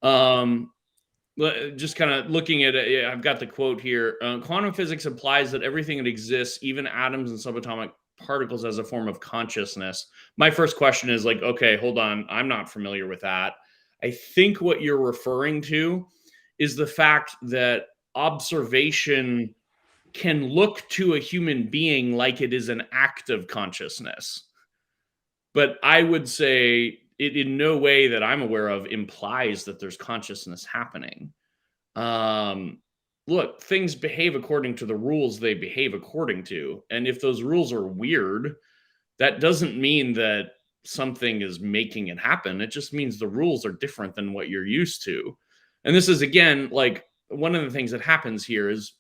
[SPEAKER 3] Just kind of looking at it, I've got the quote here. Quantum physics implies that everything that exists, even atoms and subatomic particles, has a form of consciousness. My first question is like, okay, hold on. I'm not familiar with that. I think what you're referring to is the fact that observation can look to a human being like it is an act of consciousness. But I would say it in no way that I'm aware of implies that there's consciousness happening. Look, things behave according to the rules they behave according to. And if those rules are weird, that doesn't mean that something is making it happen. It just means the rules are different than what you're used to. And this is, again, like one of the things that happens here is,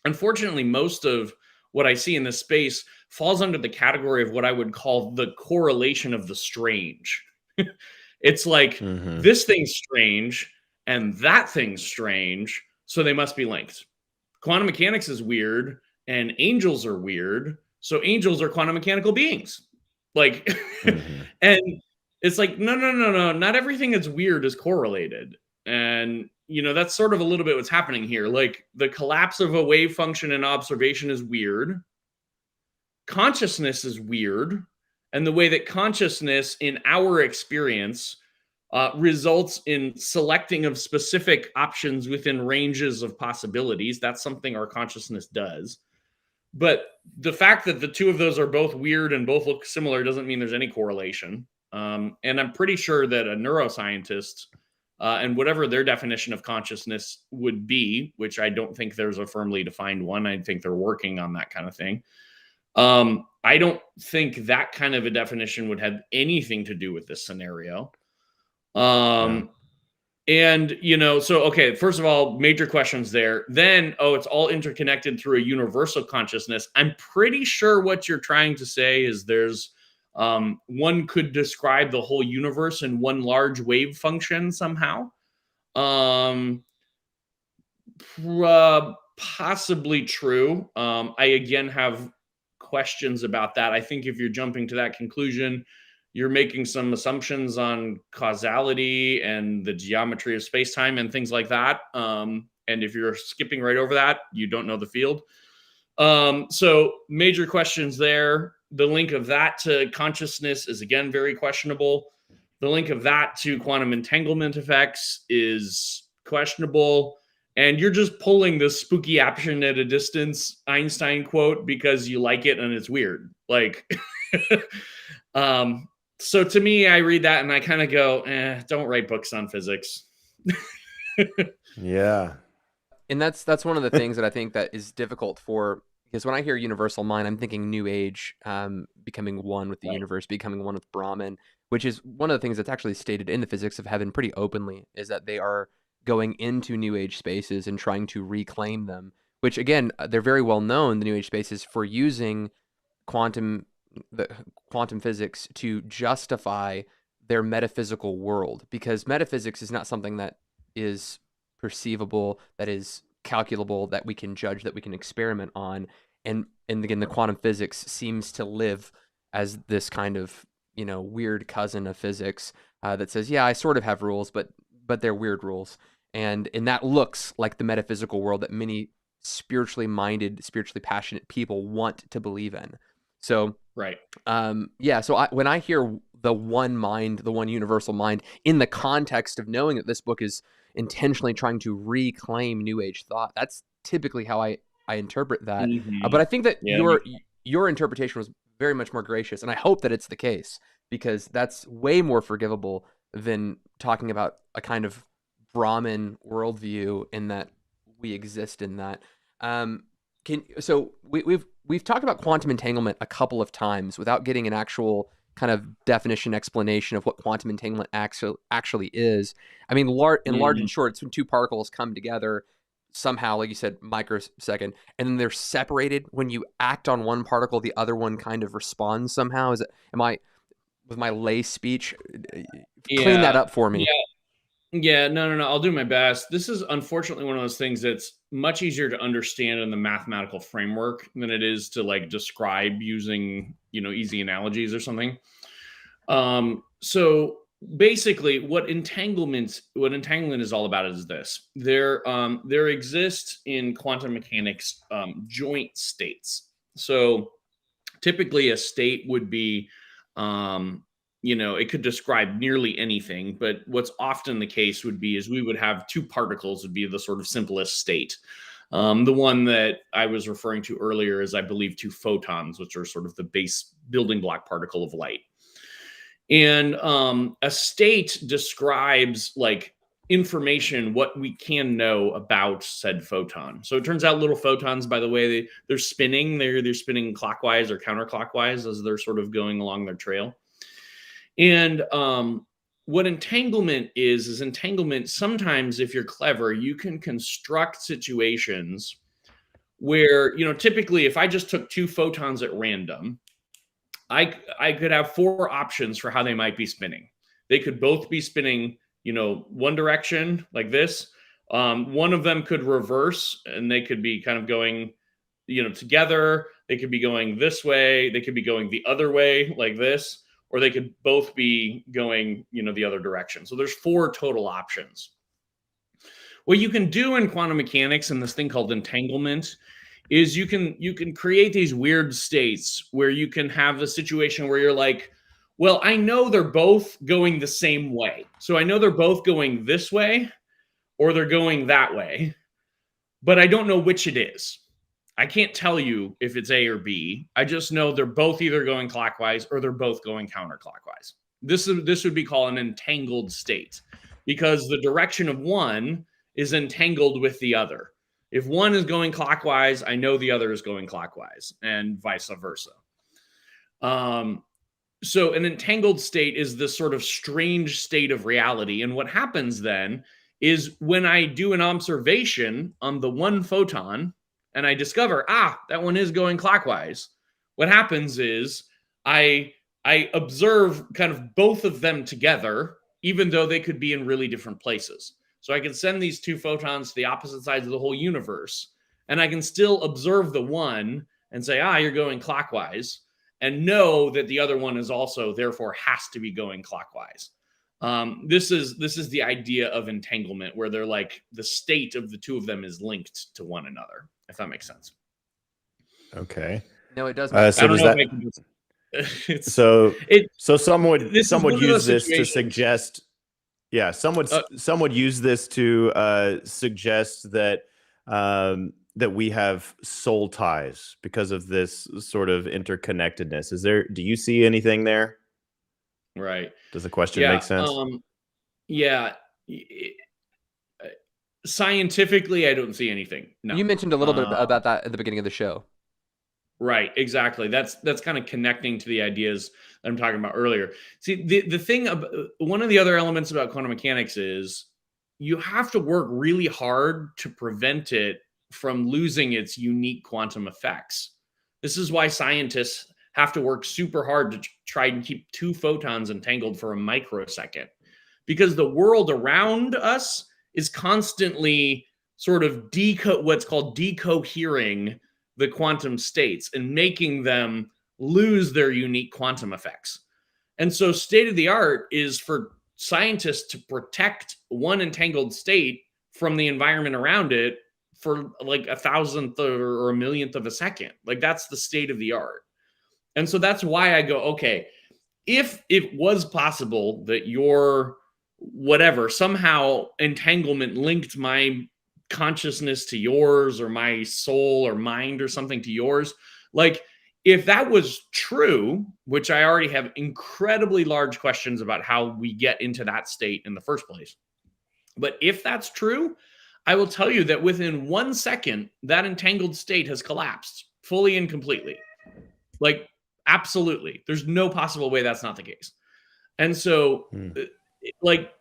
[SPEAKER 3] unfortunately, most of what I see in this space falls under the category of what I would call the correlation of the strange. It's like this thing's strange and that thing's strange, so they must be linked. Quantum mechanics is weird and angels are weird, so angels are quantum mechanical beings. Like, and it's like, no, not everything that's weird is correlated. And, that's sort of a little bit what's happening here. Like, the collapse of a wave function in observation is weird. Consciousness is weird. And the way that consciousness in our experience results in selecting of specific options within ranges of possibilities, that's something our consciousness does. But the fact that the two of those are both weird and both look similar doesn't mean there's any correlation. And I'm pretty sure that a neuroscientist and whatever their definition of consciousness would be, which I don't think there's a firmly defined one. I think they're working on that kind of thing. I don't think that kind of a definition would have anything to do with this scenario. And, so, okay, first of all, major questions there. Then, it's all interconnected through a universal consciousness. I'm pretty sure what you're trying to say is there's one could describe the whole universe in one large wave function somehow. Possibly true. I, again, have questions about that. I think if you're jumping to that conclusion, you're making some assumptions on causality and the geometry of space-time and things like that. And if you're skipping right over that, you don't know the field. So major questions there. The link of that to consciousness is, again, very questionable. The link of that to quantum entanglement effects is questionable. And you're just pulling this spooky action at a distance Einstein quote because you like it and it's weird. Like, so to me, I read that and I kind of go, don't write books on physics.
[SPEAKER 2] Yeah.
[SPEAKER 1] And that's one of the things that I think that is difficult for, because when I hear universal mind, I'm thinking New Age, becoming one with the universe, becoming one with Brahman, which is one of the things that's actually stated in the Physics of Heaven pretty openly, is that they are going into New Age spaces and trying to reclaim them, which again, they're very well known, the New Age spaces, for using quantum physics to justify their metaphysical world, because metaphysics is not something that is perceivable, that is calculable, that we can judge, that we can experiment on. And again, the quantum physics seems to live as this kind of, weird cousin of physics, that says, yeah, I sort of have rules, but they're weird rules. And that looks like the metaphysical world that many spiritually minded, spiritually passionate people want to believe in. So,
[SPEAKER 3] right.
[SPEAKER 1] So when I hear the one mind, the one universal mind, in the context of knowing that this book is intentionally trying to reclaim New Age thought, that's typically how I interpret that.
[SPEAKER 3] Mm-hmm.
[SPEAKER 1] But I think that your interpretation was very much more gracious, and I hope that it's the case, because that's way more forgivable than talking about a kind of Brahman worldview, in that we exist in that. We've talked about quantum entanglement a couple of times without getting an actual kind of definition explanation of what quantum entanglement actually is. I mean, large and short, it's when two particles come together somehow, like you said, microsecond, and then they're separated. When you act on one particle, the other one kind of responds somehow. Am I, with my lay speech, clean that up for me?
[SPEAKER 3] Yeah, no. I'll do my best. This is unfortunately one of those things that's much easier to understand in the mathematical framework than it is to like describe using, easy analogies or something. So basically what entanglement is all about is this. There exists in quantum mechanics, joint states. So typically a state would be, it could describe nearly anything, but what's often the case is we would have two particles would be the sort of simplest state. The one that I was referring to earlier is, I believe, two photons, which are sort of the base building block particle of light. And a state describes like information, what we can know about said photon. So it turns out little photons, by the way, they're spinning. They're spinning clockwise or counterclockwise as they're sort of going along their trail. And what entanglement is entanglement. Sometimes, if you're clever, you can construct situations where, typically if I just took two photons at random, I could have four options for how they might be spinning. They could both be spinning, one direction like this. One of them could reverse and they could be kind of going, together. They could be going this way. They could be going the other way like this. Or they could both be going, the other direction. So there's four total options. What you can do in quantum mechanics and this thing called entanglement is you can create these weird states where you can have a situation where you're like, well, I know they're both going the same way. So I know they're both going this way or they're going that way, but I don't know which it is. I can't tell you if it's A or B. I just know they're both either going clockwise or they're both going counterclockwise. This would be called an entangled state, because the direction of one is entangled with the other. If one is going clockwise, I know the other is going clockwise, and vice versa. So an entangled state is this sort of strange state of reality. And what happens then is when I do an observation on the one photon, and I discover, that one is going clockwise, what happens is I observe kind of both of them together, even though they could be in really different places. So I can send these two photons to the opposite sides of the whole universe, and I can still observe the one and say, you're going clockwise, and know that the other one is also therefore has to be going clockwise. This is the idea of entanglement, where they're like the state of the two of them is linked to one another, if that makes sense.
[SPEAKER 2] Okay.
[SPEAKER 1] No, it does make sense.
[SPEAKER 2] So does that? So some would use this to suggest. Yeah, some would use this to suggest that that we have soul ties because of this sort of interconnectedness. Do you see anything there?
[SPEAKER 3] Right.
[SPEAKER 2] Does the question make sense?
[SPEAKER 3] Scientifically, I don't see anything. No.
[SPEAKER 1] You mentioned a little bit about that at the beginning of the show.
[SPEAKER 3] Right, exactly. That's kind of connecting to the ideas that I'm talking about earlier. See, the thing about one of the other elements about quantum mechanics is you have to work really hard to prevent it from losing its unique quantum effects. This is why scientists have to work super hard to try and keep two photons entangled for a microsecond, because the world around us is constantly sort of what's called decohering the quantum states and making them lose their unique quantum effects. And so state of the art is for scientists to protect one entangled state from the environment around it for like 1,000th or 1,000,000th of a second. Like that's the state of the art. And so that's why I go, okay, if it was possible that your whatever somehow entanglement linked my consciousness to yours, or my soul or mind or something to yours, like if that was true, which I already have incredibly large questions about how we get into that state in the first place, but if that's true, I will tell you that within 1 second that entangled state has collapsed fully and completely. Like absolutely, there's no possible way that's not the case. And so like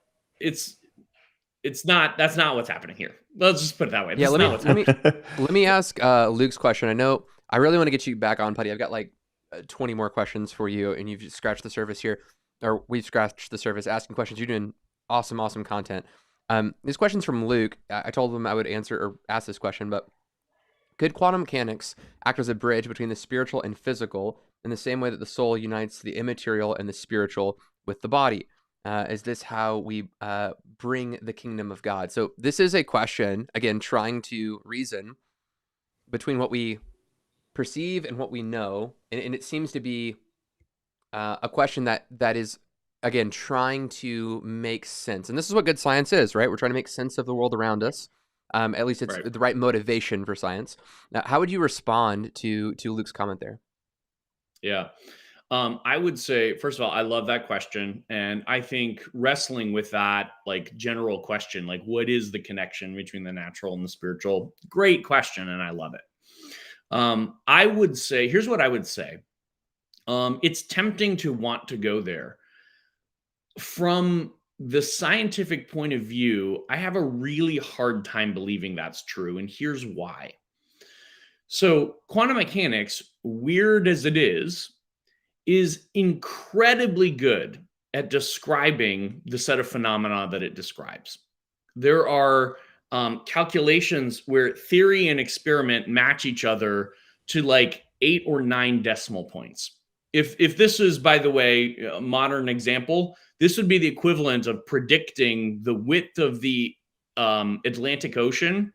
[SPEAKER 3] that's not what's happening here. Let's just put it that way.
[SPEAKER 1] Yeah, let me ask Luke's question. I know I really want to get you back on, Putty. I've got like 20 more questions for you, and you've just scratched the surface here, or we've scratched the surface asking questions. You're doing awesome content. This question's from Luke. I told him I would answer or ask this question, but could quantum mechanics act as a bridge between the spiritual and physical in the same way that the soul unites the immaterial and the spiritual with the body? Is this how we bring the kingdom of God? So this is a question, again, trying to reason between what we perceive and what we know. And it seems to be a question that is, again, trying to make sense. And this is what good science is, right? We're trying to make sense of the world around us. At least it's the right motivation for science. Now, how would you respond to Luke's comment there?
[SPEAKER 3] Yeah. I would say, first of all, I love that question. And I think wrestling with that, like general question, like what is the connection between the natural and the spiritual? Great question. And I love it. I would say, here's what I would say. It's tempting to want to go there. From the scientific point of view, I have a really hard time believing that's true. And here's why. So quantum mechanics, weird as it is incredibly good at describing the set of phenomena that it describes. There are calculations where theory and experiment match each other to like 8 or 9 decimal points. If this is, by the way, a modern example, this would be the equivalent of predicting the width of the Atlantic Ocean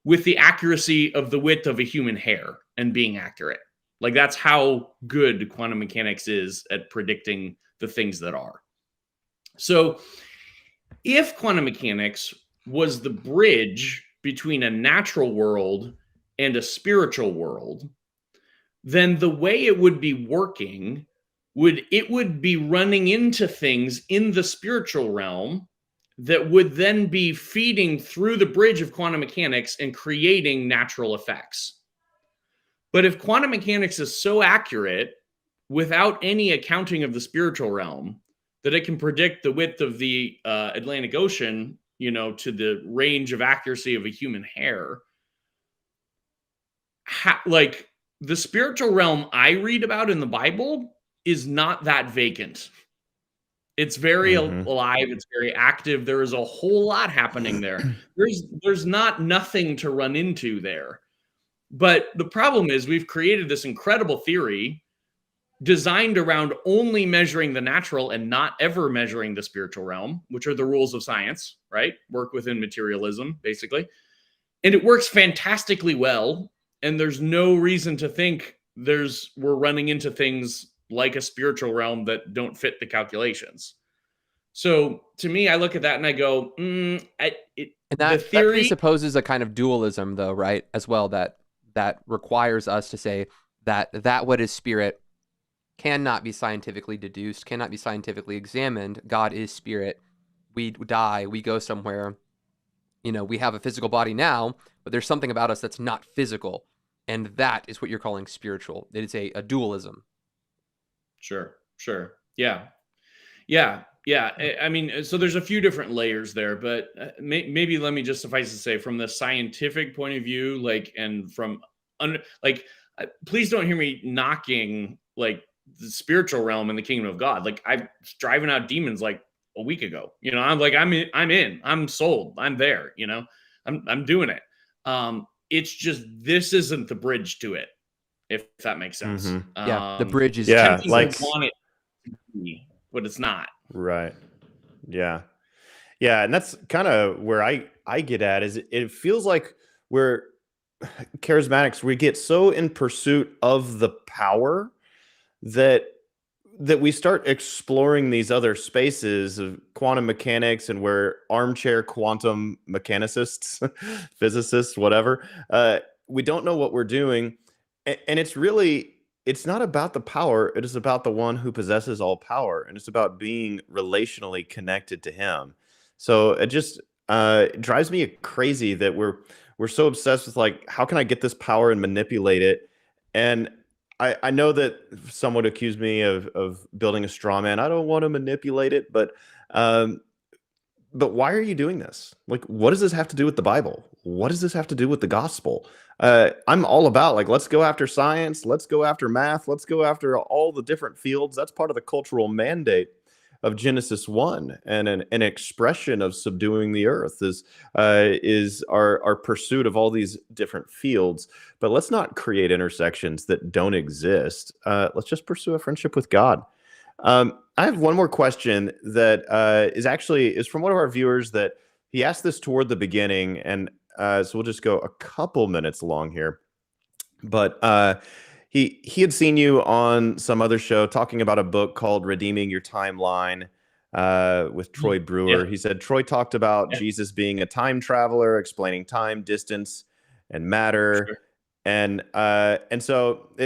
[SPEAKER 3] with the accuracy of the width of a human hair and being accurate. Like that's how good quantum mechanics is at predicting the things that are. So if quantum mechanics was the bridge between a natural world and a spiritual world, then the way it would be working would be running into things in the spiritual realm that would then be feeding through the bridge of quantum mechanics and creating natural effects. But if quantum mechanics is so accurate without any accounting of the spiritual realm that it can predict the width of the Atlantic Ocean, to the range of accuracy of a human hair, like the spiritual realm I read about in the Bible is not that vacant. It's very alive. It's very active. There is a whole lot happening there. There's not nothing to run into there. But the problem is we've created this incredible theory designed around only measuring the natural and not ever measuring the spiritual realm, which are the rules of science, right? Work within materialism, basically. And it works fantastically well. And there's no reason to think we're running into things like a spiritual realm that don't fit the calculations. So to me, I look at that and I go,
[SPEAKER 1] And
[SPEAKER 3] the
[SPEAKER 1] that
[SPEAKER 3] theory.
[SPEAKER 1] presupposes a kind of dualism, though, right? As well, that requires us to say that what is spirit cannot be scientifically deduced, cannot be scientifically examined. God is spirit. We die, we go somewhere. We have a physical body now, but there's something about us that's not physical. And that is what you're calling spiritual. It is a dualism.
[SPEAKER 3] Sure. Yeah. I mean, so there's a few different layers there, but maybe let me just suffice to say from the scientific point of view, and from please don't hear me knocking the spiritual realm in the kingdom of God. I was driving out demons a week ago. I'm sold. I'm there. I'm doing it. It's just this isn't the bridge to it, if that makes sense.
[SPEAKER 1] Mm-hmm. Yeah, the bridge is
[SPEAKER 3] want it to be, but it's not.
[SPEAKER 2] Right. Yeah. And that's kind of where I get at is it feels like we're charismatics. We get so in pursuit of the power that we start exploring these other spaces of quantum mechanics and where armchair quantum mechanicists, physicists, whatever, we don't know what we're doing. And it's not about the power. It is about the one who possesses all power. And it's about being relationally connected to him. So it just drives me crazy that we're so obsessed with how can I get this power and manipulate it? And I know that some would accuse me of building a straw man. I don't want to manipulate it, but why are you doing this? What does this have to do with the Bible? What does this have to do with the gospel? I'm all about let's go after science. Let's go after math. Let's go after all the different fields. That's part of the cultural mandate of Genesis 1, and an expression of subduing the earth is our pursuit of all these different fields. But let's not create intersections that don't exist. Let's just pursue a friendship with God. I have one more question that is from one of our viewers that he asked this toward the beginning, and so we'll just go a couple minutes long here. But he had seen you on some other show talking about a book called Redeeming Your Timeline with Troy Brewer.
[SPEAKER 3] Yeah.
[SPEAKER 2] He said Troy talked about Jesus being a time traveler, explaining time, distance, and matter. Sure. And so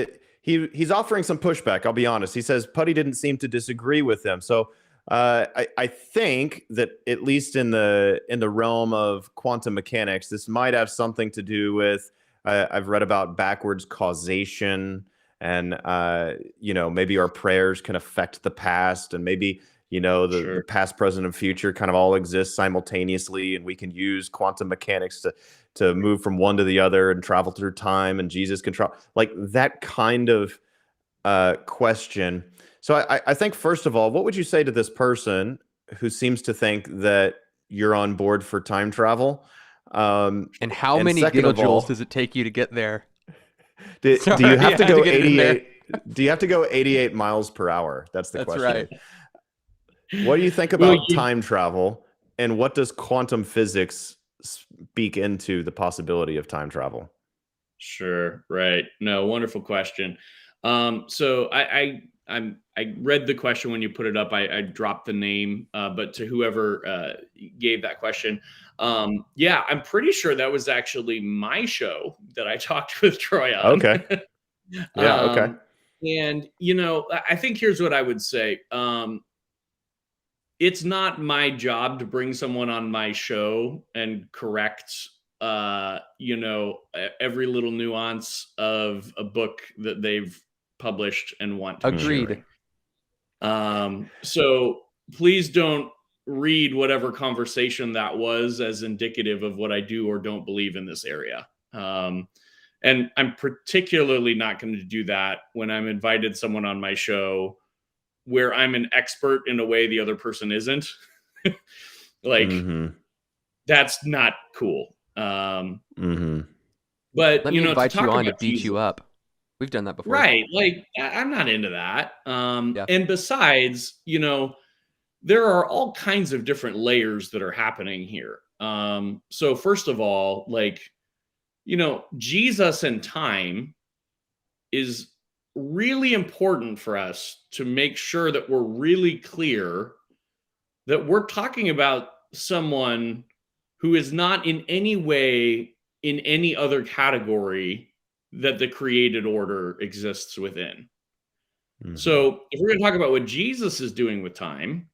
[SPEAKER 2] he's offering some pushback. I'll be honest. He says Putty didn't seem to disagree with him. So I think that at least in the realm of quantum mechanics, this might have something to do with I've read about backwards causation, and maybe our prayers can affect the past, and maybe the past, present, and future kind of all exist simultaneously, and we can use quantum mechanics to move from one to the other and travel through time, and Jesus can travel, that kind of question. So I think, first of all, what would you say to this person who seems to think that you're on board for time travel?
[SPEAKER 1] And how many gigajoules does it take you to get there?
[SPEAKER 2] Do you have to go 88? Do you have to go 88 miles per hour? That's the question.
[SPEAKER 1] That's
[SPEAKER 2] right. What do you think about time travel, and what does quantum physics speak into the possibility of time travel?
[SPEAKER 3] Sure. Right. No, wonderful question. So I read the question when you put it up. I dropped the name, but to whoever gave that question, I'm pretty sure that was actually my show that I talked with Troy on.
[SPEAKER 2] Okay. Yeah. Okay.
[SPEAKER 3] And I think here's what I would say. It's not my job to bring someone on my show and correct every little nuance of a book that they've published and want to
[SPEAKER 1] Agreed.
[SPEAKER 3] So please don't read whatever conversation that was as indicative of what I do or don't believe in this area. And I'm particularly not going to do that when I'm invited someone on my show where I'm an expert in a way the other person isn't. That's not cool. But,
[SPEAKER 1] Let me
[SPEAKER 3] to
[SPEAKER 1] invite
[SPEAKER 3] talk
[SPEAKER 1] you on to
[SPEAKER 3] about
[SPEAKER 1] beat
[SPEAKER 3] Jesus,
[SPEAKER 1] you up. We've done that before.
[SPEAKER 3] right? Like, I'm not into that.
[SPEAKER 1] Yeah.
[SPEAKER 3] And besides, there are all kinds of different layers that are happening here. So first of all, like, Jesus and time is really important for us to make sure that we're really clear that we're talking about someone who is not in any way in any other category that the created order exists within.
[SPEAKER 2] Mhm.
[SPEAKER 3] So, if we're going to talk about what Jesus is doing with time,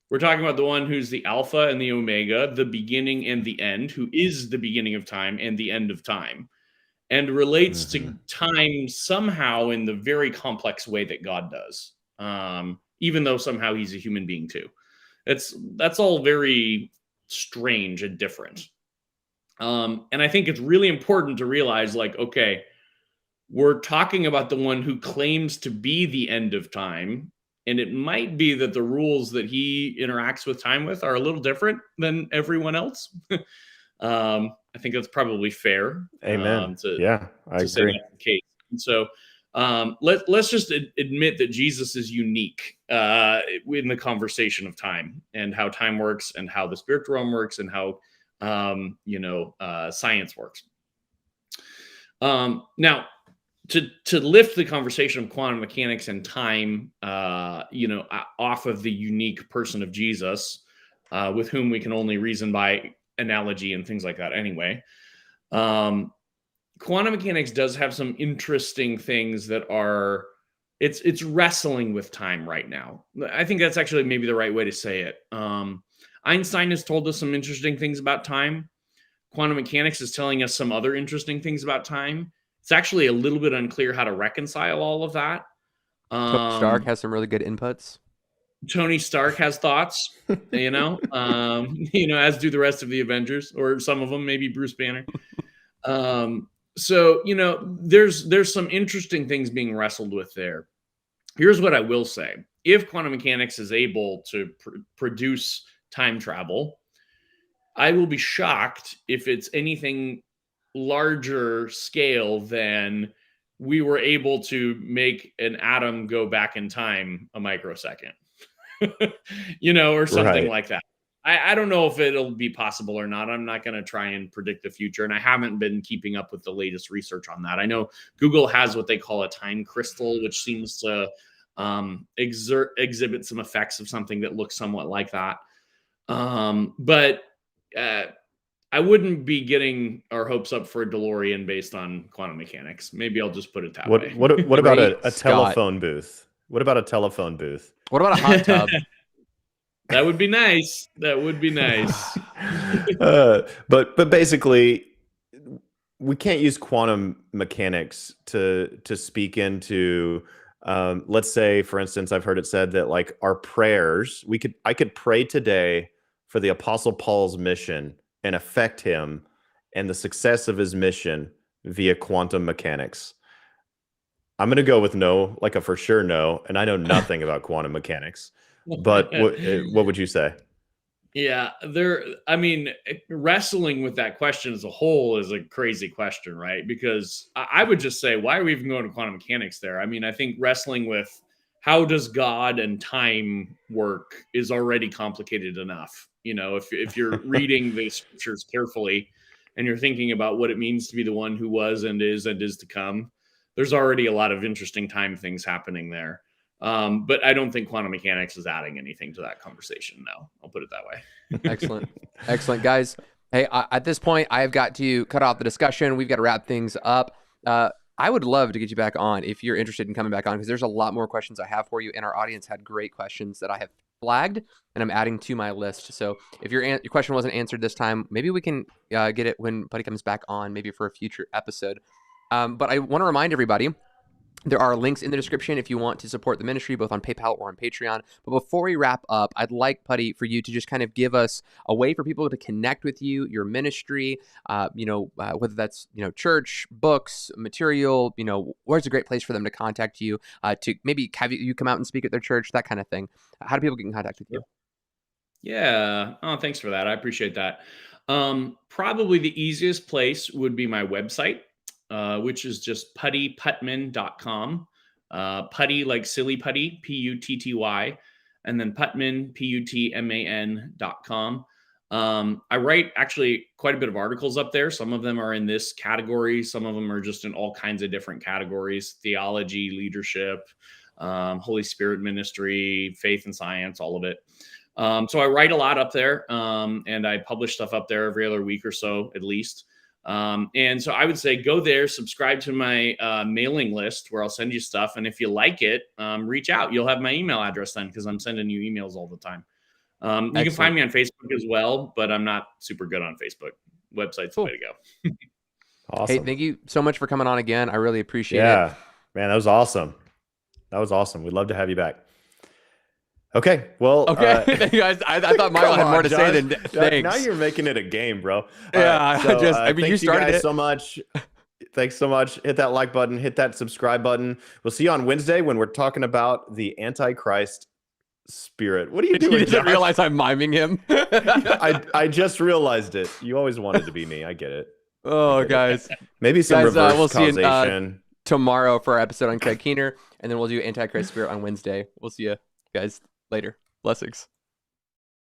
[SPEAKER 3] we're talking about the one who's the Alpha and the Omega, the beginning and the end, who is the beginning of time and the end of time, and relates to time somehow in the very complex way that God does, even though somehow he's a human being too. That's all very strange and different. And I think it's really important to realize, like, okay, we're talking about the one who claims to be the end of time. And it might be that the rules that he interacts with time with are a little different than everyone else. I think that's probably fair.
[SPEAKER 2] Amen.
[SPEAKER 3] To
[SPEAKER 2] Yeah, I
[SPEAKER 3] say
[SPEAKER 2] agree.
[SPEAKER 3] that's the case. And so let's just admit that Jesus is unique in the conversation of time and how time works and how the spiritual realm works and how science works. Now, to lift the conversation of quantum mechanics and time, off of the unique person of Jesus, with whom we can only reason by analogy and things like that anyway. Quantum mechanics does have some interesting things that are it's wrestling with time right now. I think that's actually maybe the right way to say it. Einstein has told us some interesting things about time. Quantum mechanics is telling us some other interesting things about time. It's actually a little bit unclear how to reconcile all of that.
[SPEAKER 1] Tony Stark has some really good inputs.
[SPEAKER 3] Tony Stark has thoughts, as do the rest of the Avengers, or some of them, maybe Bruce Banner. So, there's some interesting things being wrestled with there. Here's what I will say. If quantum mechanics is able to produce time travel, I will be shocked if it's anything larger scale than we were able to make an atom go back in time a microsecond, or something
[SPEAKER 2] Right.
[SPEAKER 3] like that. I don't know if it'll be possible or not. I'm not going to try and predict the future. And I haven't been keeping up with the latest research on that. I know Google has what they call a time crystal, which seems to exhibit some effects of something that looks somewhat like that. But I wouldn't be getting our hopes up for a DeLorean based on quantum mechanics. Maybe I'll just put it that way.
[SPEAKER 2] What about a
[SPEAKER 1] Scott.
[SPEAKER 2] telephone booth? What about a telephone booth?
[SPEAKER 1] What about a hot tub?
[SPEAKER 3] That would be nice. That would be nice.
[SPEAKER 2] But basically, we can't use quantum mechanics to speak into. Let's say, for instance, I've heard it said that like our prayers, I could pray today for the Apostle Paul's mission and affect him and the success of his mission via quantum mechanics. I'm going to go with no, like a for sure no, and I know nothing about quantum mechanics. But what would you say?
[SPEAKER 3] Yeah, wrestling with that question as a whole is a crazy question, right? Because I would just say, why are we even going to quantum mechanics there? I mean, I think wrestling with how does God and time work is already complicated enough. If you're reading the scriptures carefully and you're thinking about what it means to be the one who was and is to come, there's already a lot of interesting time things happening there. But I don't think quantum mechanics is adding anything to that conversation. No, I'll put it that way.
[SPEAKER 1] Excellent, guys. Hey, at this point, I've got to cut off the discussion. We've got to wrap things up. I would love to get you back on if you're interested in coming back on, because there's a lot more questions I have for you, and our audience had great questions that I have flagged, and I'm adding to my list. So if your question wasn't answered this time, maybe we can get it when Putty comes back on, maybe for a future episode. But I want to remind everybody, there are links in the description if you want to support the ministry, both on PayPal or on Patreon. But before we wrap up, I'd like, Putty, for you to just kind of give us a way for people to connect with you, your ministry, whether that's, church, books, material, where's a great place for them to contact you, to maybe have you come out and speak at their church, that kind of thing. How do people get in contact with you?
[SPEAKER 3] Yeah. Oh, thanks for that. I appreciate that. Probably the easiest place would be my website, which is just putman.com. Putty like silly putty, Putty, and then Putman, Putman.com. I write actually quite a bit of articles up there. Some of them are in this category. Some of them are just in all kinds of different categories: theology, leadership, Holy Spirit ministry, faith and science, all of it. So I write a lot up there, and I publish stuff up there every other week or so, at least. And so I would say go there, subscribe to my mailing list where I'll send you stuff. And if you like it, reach out. You'll have my email address then, because I'm sending you emails all the time. You can find me on Facebook as well, but I'm not super good on Facebook. Website's the way to go.
[SPEAKER 2] Awesome.
[SPEAKER 1] Hey, thank you so much for coming on again. I really appreciate it.
[SPEAKER 2] Yeah, man, that was awesome. We'd love to have you back. Okay, well,
[SPEAKER 1] Okay, thank you guys. I thought Michael had more to say than thanks.
[SPEAKER 2] Now you're making it a game, bro.
[SPEAKER 1] Yeah, I mean, you started
[SPEAKER 2] guys
[SPEAKER 1] it
[SPEAKER 2] so much. Thanks so much. Hit that like button. Hit that subscribe button. We'll see you on Wednesday when we're talking about the Antichrist spirit. What are you doing?
[SPEAKER 1] You didn't realize I'm miming him.
[SPEAKER 2] I just realized it. You always wanted to be me. I get it.
[SPEAKER 1] Oh, guys.
[SPEAKER 2] Maybe some reverse
[SPEAKER 1] we'll
[SPEAKER 2] causation.
[SPEAKER 1] See you tomorrow for our episode on Craig Keener, and then we'll do Antichrist spirit on Wednesday. We'll see you guys later. Blessings.